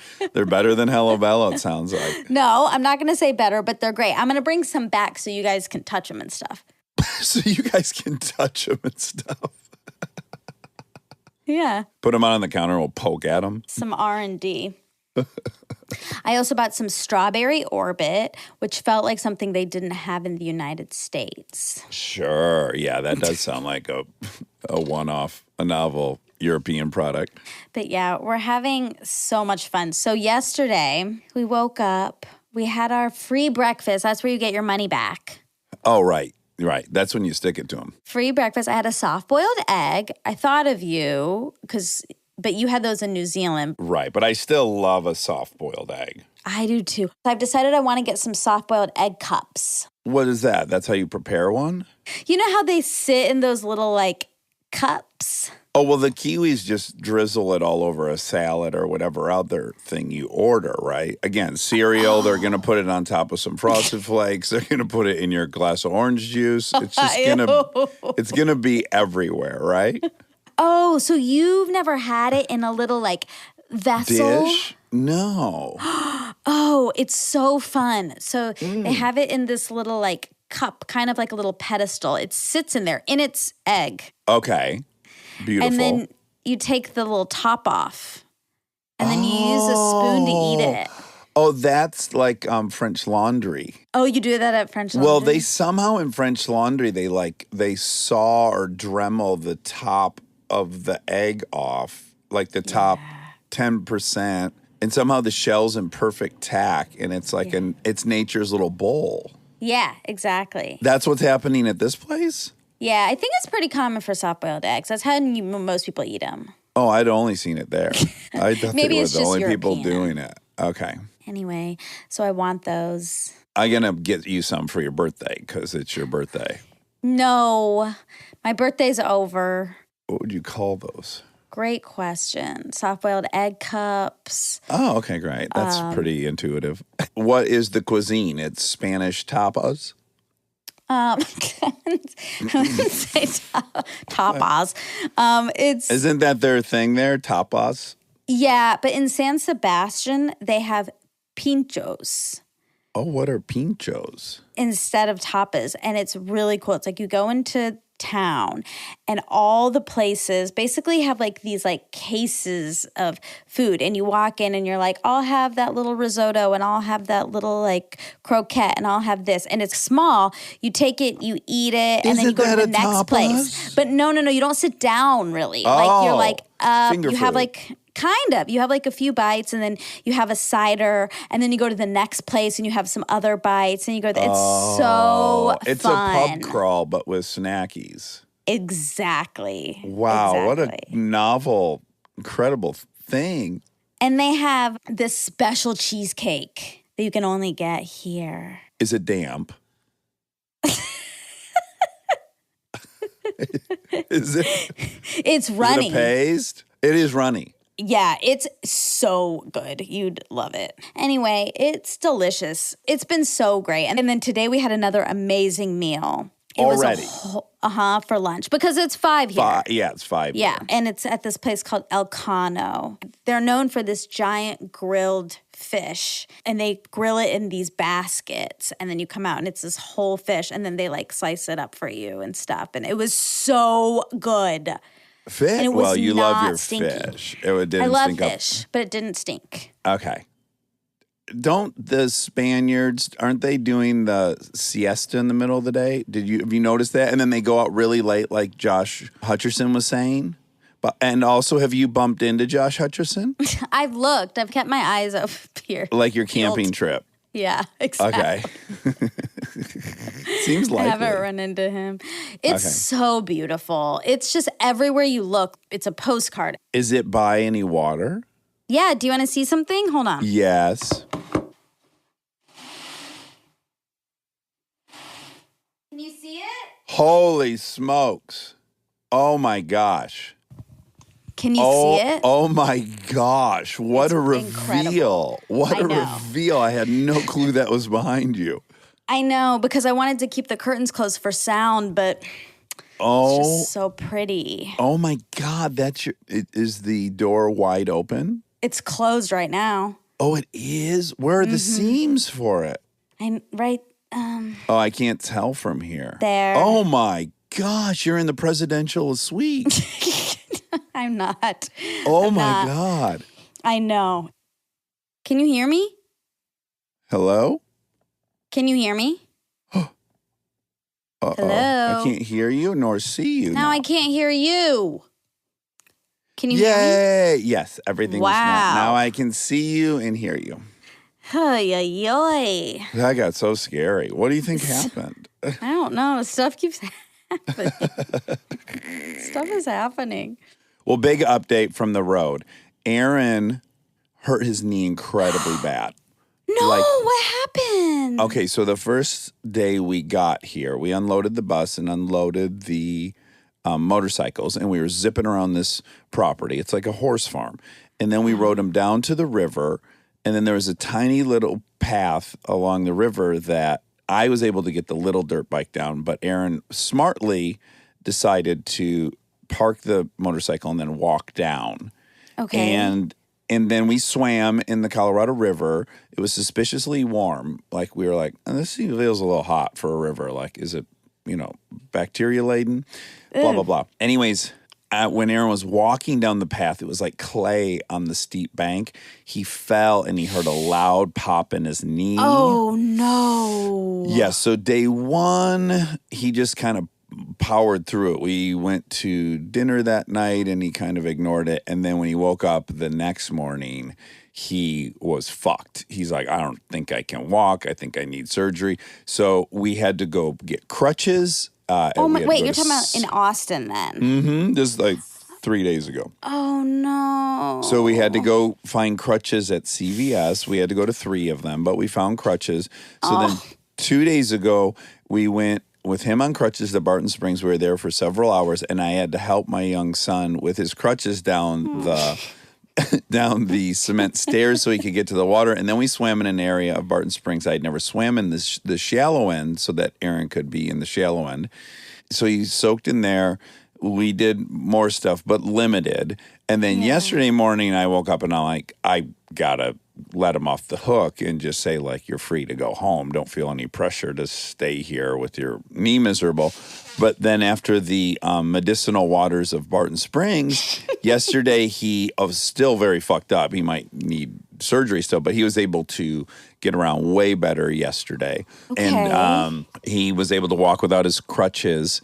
Hello Bello, it sounds like. No, I'm not going to say better, but they're great. I'm going to bring some back so you guys can touch them and stuff. So you guys can touch them and stuff. Yeah. Put them on the counter and we'll poke at them. Some R&D. I also bought some strawberry Orbit, which felt like something they didn't have in the United States. Sure. Yeah, that does sound like a one-off, a novel European product. But yeah, we're having so much fun. So yesterday, we woke up, we had our free breakfast. That's where you get your money back. Oh, right. Right. That's when you stick it to them. Free breakfast. I had a soft-boiled egg. I thought of you but you had those in New Zealand. Right. But I still love a soft-boiled egg. I do too. So I've decided I want to get some soft-boiled egg cups. What is that? That's how you prepare one? You know how they sit in those little like cups? Oh, well, the Kiwis just drizzle it all over a salad or whatever other thing you order, right? Again, cereal, they're going to put it on top of some Frosted Flakes. They're going to put it in your glass of orange juice. It's just it's going to be everywhere, right? Oh, so you've never had it in a little like vessel? Dish? No. Oh, it's so fun. So they have it in this little like cup, kind of like a little pedestal. It sits in there in its egg. Okay. Beautiful. And then you take the little top off. And then you use a spoon to eat it. Oh, that's like French Laundry. Oh, you do that at French Laundry? Well, they somehow in French Laundry, they saw or Dremel the top of the egg off, like the top 10%. And somehow the shell's in perfect tack, and it's like it's nature's little bowl. Yeah, exactly. That's what's happening at this place? Yeah, I think it's pretty common for soft-boiled eggs. That's how most people eat them. Oh, I'd only seen it there. I thought Maybe they were it's the just only people European. doing it. Okay. Anyway, so I want those. I'm going to get you some for your birthday because it's your birthday. No, my birthday's over. What would you call those? Great question. Soft-boiled egg cups. Oh, okay, great. That's pretty intuitive. What is the cuisine? It's Spanish tapas? I wouldn't say tapas. Isn't that their thing there, tapas? Yeah, but in San Sebastian, they have pinchos Oh, what are pinchos? instead of tapas. And it's really cool. It's like you go into town and all the places basically have like these like cases of food, and you walk in and you're like, I'll have that little risotto and I'll have that little like croquette and I'll have this, and it's small. You take it, you eat it, and then you go to the next place. But no, you don't sit down really. Like you're like finger you have food. like kind of. You have like a few bites, and then you have a cider, and then you go to the next place, and you have some other bites, and you go. It's so It's fun. a pub crawl, but with snackies. Exactly. Wow, what a Exactly. novel, incredible thing. And they have this special cheesecake that you can only get here. Is it damp? Is it? It's runny. Is it a paste? It is runny. Yeah, it's so good. You'd love it. Anyway, it's delicious. It's been so great. And then today we had another amazing meal. It Already? was for lunch, because it's 5 here. It's 5. Yeah, and it's at this place called El Cano. They're known for this giant grilled fish, and they grill it in these baskets, and then you come out and it's this whole fish, and then they like slice it up for you and stuff, and it was so good. Fish? And it was Well, you love not your stinky. fish. It didn't I love stink up. fish, but it didn't stink. Okay. Don't the Spaniards, aren't they doing the siesta in the middle of the day? Have you noticed that? And then they go out really late, like Josh Hutcherson was saying. And also, have you bumped into Josh Hutcherson? I've looked. I've kept my eyes up here. Like your camping trip. Yeah, exactly. Okay. Seems I likely. haven't run into him. It's Okay. so beautiful. It's just everywhere you look, it's a postcard. Is it by any water? Yeah, do you want to see something? Hold on. Yes. Can you see it? Holy smokes. Oh my gosh. Can you see it? Oh my gosh. What It's a reveal. incredible. What I a know. reveal. I had no clue that was behind you. I know, because I wanted to keep the curtains closed for sound, but it's Oh, just so pretty. oh my God. Is the door wide open? It's closed right now. Oh, it is? Where are the seams for it? I'm right Oh, I can't tell from here. there. Oh my gosh. You're in the presidential suite. I'm not. Oh I'm my not. God. I know. Can you hear me? Hello? Can you hear me? Uh-oh. Hello? I can't hear you nor see you. Now I can't hear you. Can you hear me? Yay! Yes, everything's Wow. now I can see you and hear you. Ay, ay, ay. That got so scary. What do you think happened? I don't know. Stuff keeps happening. Stuff is happening. Well, big update from the road. Erin hurt his knee incredibly bad. No, what happened? Okay, so the first day we got here, we unloaded the bus and unloaded the motorcycles, and we were zipping around this property. It's like a horse farm. And then we rode them down to the river, and then there was a tiny little path along the river that I was able to get the little dirt bike down, but Erin smartly decided to park the motorcycle and then walk down. Okay. And then we swam in the Colorado River. It was suspiciously warm. Like, we were like, oh, this feels a little hot for a river. Like, is it, bacteria laden? Blah, blah, blah. Anyways, when Erin was walking down the path, it was like clay on the steep bank. He fell and he heard a loud pop in his knee. Oh, no. Yeah, so day one, he just kind of powered through it. We went to dinner that night and he kind of ignored it. And then when he woke up the next morning, he was fucked. He's like, I don't think I can walk. I think I need surgery. So we had to go get crutches. Wait, you're talking about in Austin then? Mm-hmm. This is like 3 days ago. Oh, no. So we had to go find crutches at CVS. We had to go to 3 of them, but we found crutches. So then 2 days ago, we went with him on crutches to Barton Springs. We were there for several hours, and I had to help my young son with his crutches down the cement stairs so he could get to the water. And then we swam in an area of Barton Springs. I had never swam in the shallow end so that Erin could be in the shallow end. So he soaked in there. We did more stuff, but limited. And then yesterday morning, I woke up and I'm like, I got to let him off the hook and just say, like, you're free to go home. Don't feel any pressure to stay here with your knee miserable. But then after the medicinal waters of Barton Springs, yesterday he was still very fucked up. He might need surgery still, but he was able to get around way better yesterday. Okay. And he was able to walk without his crutches.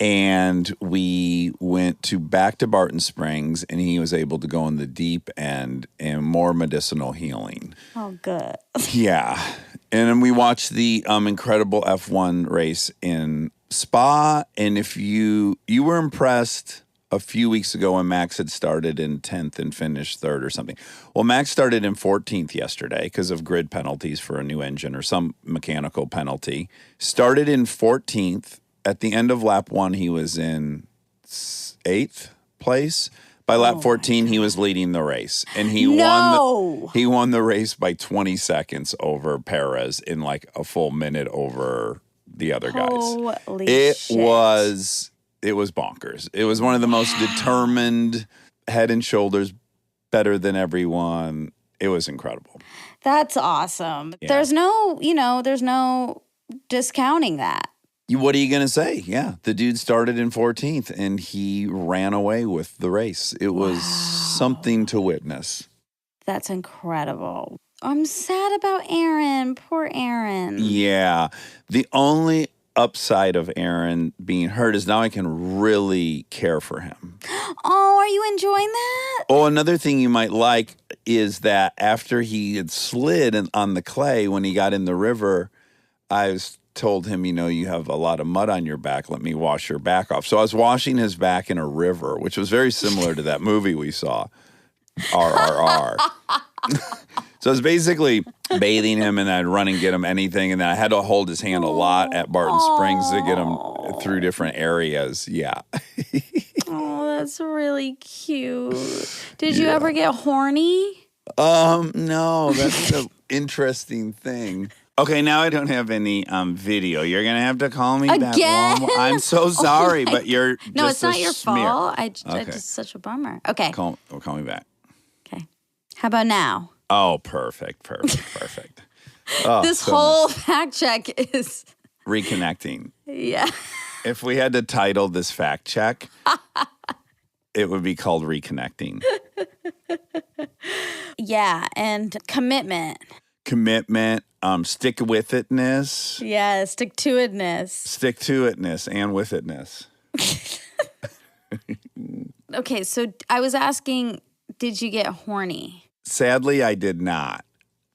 And we went back to Barton Springs, and he was able to go in the deep end and more medicinal healing. Oh, good. Yeah. And then we watched the incredible F1 race in Spa. And if you were impressed a few weeks ago when Max had started in 10th and finished 3rd or something. Well, Max started in 14th yesterday because of grid penalties for a new engine or some mechanical penalty. Started in 14th. At the end of lap 1, he was in 8th place. By lap 14, he was leading the race, and he won the race by 20 seconds over Perez in like a full minute over the other guys. Holy shit. It was bonkers. It was one of the most determined, head and shoulders better than everyone. It was incredible. That's awesome. Yeah. There's no discounting that. What are you going to say? Yeah, the dude started in 14th, and he ran away with the race. It was something to witness. That's incredible. I'm sad about Erin. Poor Erin. Yeah. The only upside of Erin being hurt is now I can really care for him. Oh, are you enjoying that? Oh, another thing you might like is that after he had slid on the clay when he got in the river, I told him, you have a lot of mud on your back. Let me wash your back off. So I was washing his back in a river, which was very similar to that movie we saw, RRR. So I was basically bathing him, and I'd run and get him anything. And then I had to hold his hand a lot at Barton Springs to get him through different areas. Yeah. Oh, that's really cute. Did you ever get horny? No, that's an interesting thing. Okay, now I don't have any video. You're going to have to call me back. I'm so sorry, but you're just No, it's not your smear. fault. I Okay. just such a bummer. Okay. Call me back. Okay. How about now? Oh, perfect. Oh, This so whole much. fact check is Reconnecting. yeah. If we had to title this fact check, it would be called Reconnecting. Yeah, and commitment. Commitment, stick-with-itness. Yeah, stick-to-itness. Stick-to-itness and with-itness. Okay, so I was asking, did you get horny? Sadly, I did not.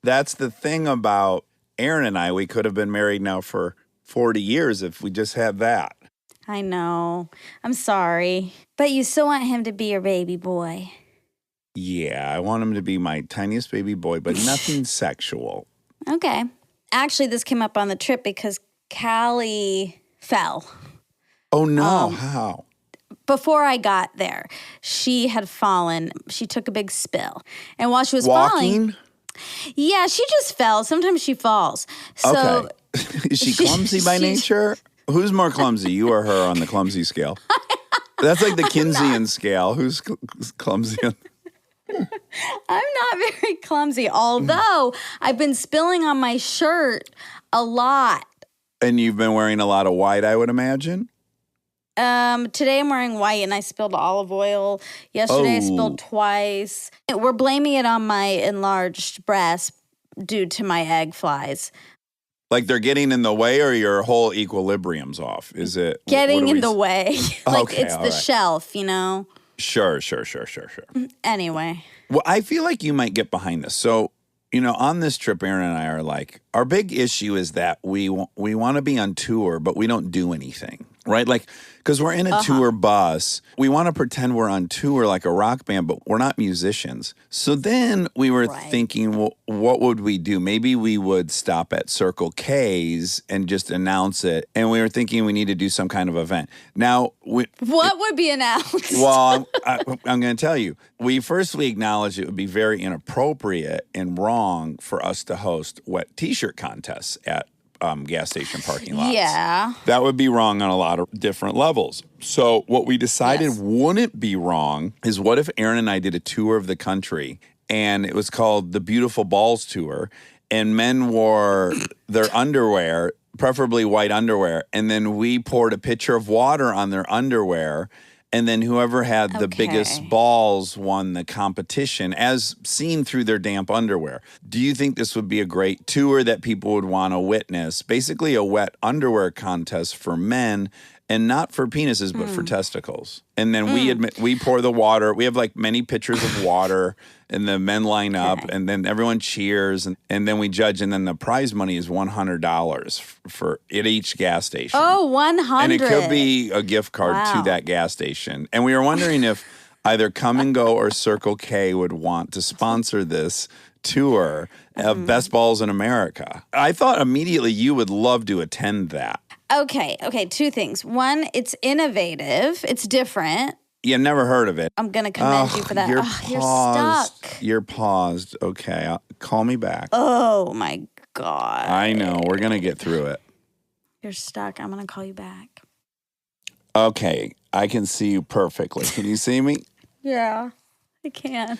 That's the thing about Erin and I. We could have been married now for 40 years if we just had that. I know. I'm sorry. But you still want him to be your baby boy. Yeah, I want him to be my tiniest baby boy, but nothing sexual. Okay. Actually, this came up on the trip because Callie fell. Oh, no. How? Before I got there, she had fallen. She took a big spill. And while she was Walking? falling... Yeah, she just fell. Sometimes she falls. So Okay. Is she clumsy by nature? Who's more clumsy, you or her on the clumsy scale? That's like the Kinsian scale. Who's clumsy? I'm not very clumsy, although I've been spilling on my shirt a lot. And you've been wearing a lot of white, I would imagine? Today I'm wearing white and I spilled olive oil. Yesterday I spilled twice. We're blaming it on my enlarged breast due to my egg flies. Like they're getting in the way, or your whole equilibrium's off? Is it Getting in the way. Like Okay, it's all the right. shelf, you know? Sure. Anyway. Well, I feel like you might get behind this. So, on this trip, Erin and I are like, our big issue is that we want to be on tour, but we don't do anything, right? Like, because we're in a tour bus, we want to pretend we're on tour like a rock band, but we're not musicians. So then we were thinking, well, what would we do? Maybe we would stop at Circle K's and just announce it. And we were thinking we need to do some kind of event. Now, What would be announced? well, I'm going to tell you. We acknowledged it would be very inappropriate and wrong for us to host wet T-shirt contests at gas station parking lots. Yeah. That would be wrong on a lot of different levels. So what we decided wouldn't be wrong is, what if Erin and I did a tour of the country, and it was called the Beautiful Balls Tour, and men wore their underwear, preferably white underwear, and then we poured a pitcher of water on their underwear, and then whoever had the biggest balls won the competition, as seen through their damp underwear. Do you think this would be a great tour that people would want to witness? Basically a wet underwear contest for men, and not for penises, but for testicles. And then we pour the water. We have like many pitchers of water, and the men line up, and then everyone cheers, and then we judge, and then the prize money is $100 for at each gas station. Oh, 100. And it could be a gift card to that gas station. And we were wondering if either Come and Go or Circle K would want to sponsor this tour of Best Balls in America. I thought immediately you would love to attend that. Okay, two things. One, it's innovative. It's different. Yeah, never heard of it. I'm going to commend you for that. You're You're paused. stuck. You're paused. Okay, call me back. Oh, my God. I know. We're going to get through it. You're stuck. I'm going to call you back. Okay, I can see you perfectly. Can you see me? Yeah, I can.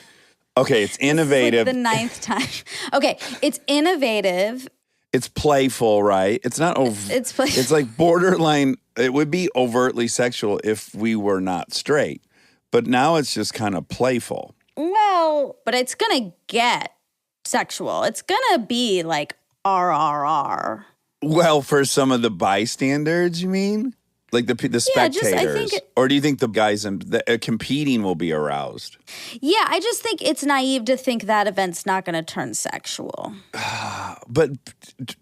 Okay, it's innovative. It's like the 9th time. Okay, it's innovative. It's playful, right? It's not It's playful. It's like borderline. It would be overtly sexual if we were not straight. But now it's just kind of playful. Well, but it's going to get sexual. It's going to be like RRR. Well, for some of the bystanders, you mean? Like the spectators? Or do you think the guys competing will be aroused? Yeah, I just think it's naive to think that event's not going to turn sexual. But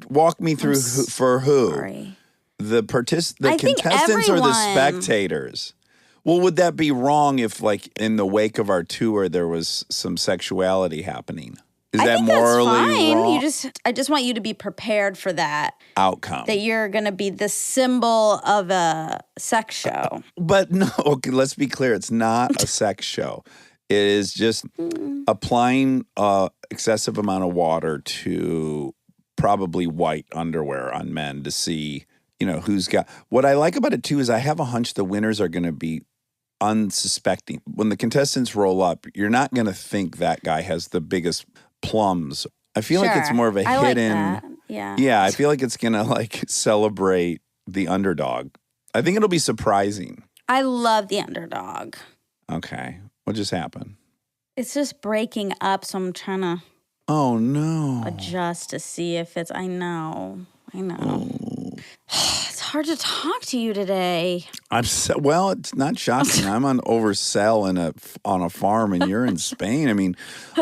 walk me through for who? Sorry. The contestants or the spectators? Well, would that be wrong if, like, in the wake of our tour, there was some sexuality happening? Is I that think morally that's fine. wrong? I just want you to be prepared for that Outcome. that you're going to be the symbol of a sex show. But no, okay, let's be clear. It's not a sex show. It is just applying excessive amount of water to probably white underwear on men to see, who's got. What I like about it, too, is I have a hunch the winners are going to be unsuspecting. When the contestants roll up, you're not going to think that guy has the biggest plums. I feel like it's more of a hidden. Like that. Yeah. Yeah, I feel like it's going to celebrate the underdog. I think it'll be surprising. I love the underdog. Okay. What just happened? It's just breaking up, so I'm trying to Oh, no. adjust to see if it's. I know. It's hard to talk to you today. Well, it's not shocking. I'm on oversell on a farm, and you're in Spain. I mean,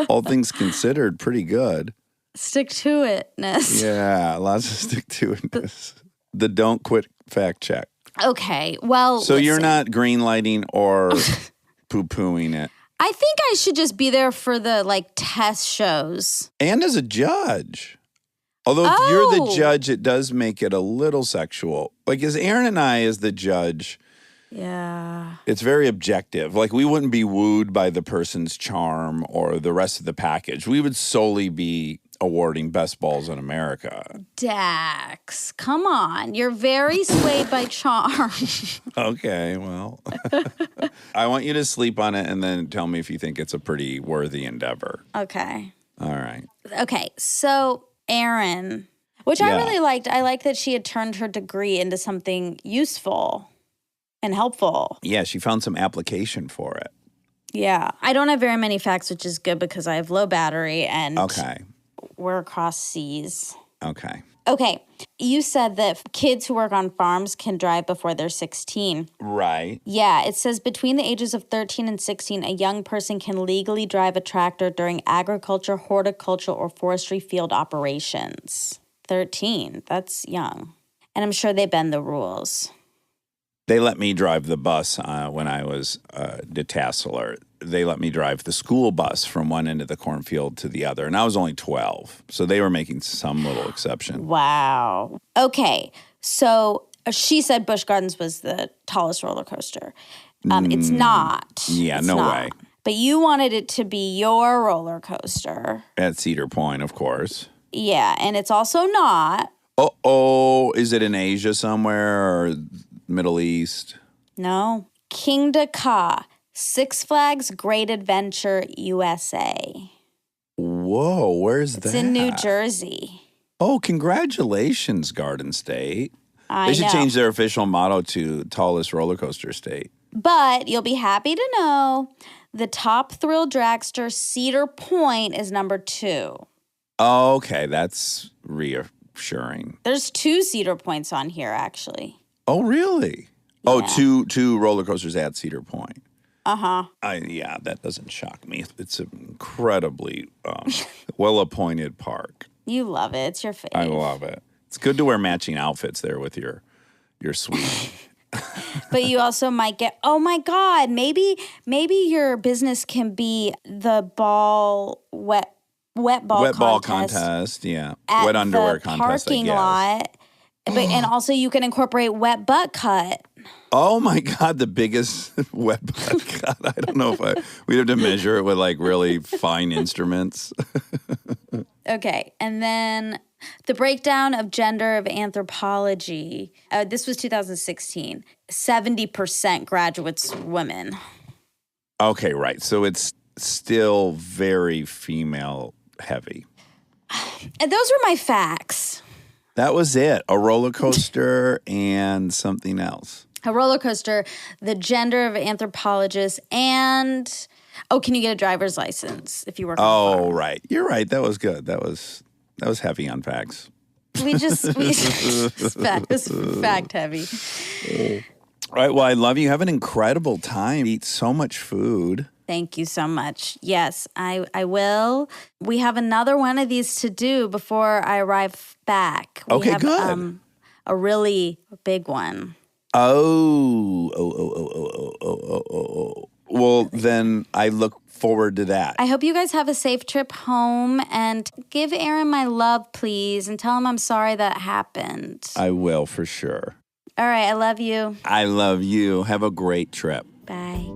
all things considered, pretty good. Stick to itness. Yeah, lots of stick to itness. the don't quit fact check. Okay, well, So you're listen. not green lighting or poo-pooing it. I think I should just be there for the test shows. And as a judge. Although if you're the Oh. judge, it does make it a little sexual. Like as Erin and I as the judge, Yeah. it's very objective. Like we wouldn't be wooed by the person's charm or the rest of the package. We would solely be awarding best balls in America. Dax, come on. You're very swayed by charm. Okay, well. I want you to sleep on it and then tell me if you think it's a pretty worthy endeavor. Okay. All right. Okay, so Erin, which I Yeah. really liked. I liked that she had turned her degree into something useful and helpful. Yeah, she found some application for it. Yeah. I don't have very many facts, which is good because I have low battery and Okay. we're across seas. Okay. Okay, you said that kids who work on farms can drive before they're 16. Right. Yeah, it says between the ages of 13 and 16, a young person can legally drive a tractor during agriculture, horticulture, or forestry field operations. 13, that's young. And I'm sure they bend the rules. They let me drive the bus when I was a detasseler. They let me drive the school bus from one end of the cornfield to the other. And I was only 12. So they were making some little exception. Wow. Okay, so she said Busch Gardens was the tallest roller coaster. It's not. Yeah, It's no not. way. But you wanted it to be your roller coaster. At Cedar Point, of course. Yeah, and it's also not. Uh-oh. Is it in Asia somewhere or Middle East? No. Kingda Ka, Six Flags Great Adventure, USA. Whoa, where's that? It's in New Jersey. Oh, congratulations, Garden State. I They should know. change their official motto to tallest roller coaster state. But you'll be happy to know the top thrill dragster, Cedar Point, is number 2. Okay, that's reassuring. There's 2 Cedar Points on here, actually. Oh, really? Oh, Yeah. two roller coasters at Cedar Point. Uh-huh. Yeah, that doesn't shock me. It's an incredibly well-appointed park. You love it. It's your fave. I love it. It's good to wear matching outfits there with your suite. But you also might get, oh my God, maybe your business can be the wet ball contest, yeah. at Wet underwear the contest, I parking guess. lot. But, and also you can incorporate wet butt cut. Oh my God, the biggest wet butt cut. I don't know if we'd have to measure it with like really fine instruments. Okay, and then the breakdown of gender of anthropology. This was 2016. 70% graduates women. Okay, right. So it's still very female heavy. And those were my facts. That was it. A roller coaster and something else. A roller coaster, the gender of anthropologists, and can you get a driver's license if you work on a farm? Oh, right. You're right. That was good. That was heavy on facts. This fact heavy. All right. Well, I love you. Have an incredible time. Eat so much food. Thank you so much. Yes, I will. We have another one of these to do before I arrive back. We Okay, have, good. A really big one. Oh. Well, then I look forward to that. I hope you guys have a safe trip home, and give Erin my love, please, and tell him I'm sorry that happened. I will for sure. All right, I love you. I love you. Have a great trip. Bye.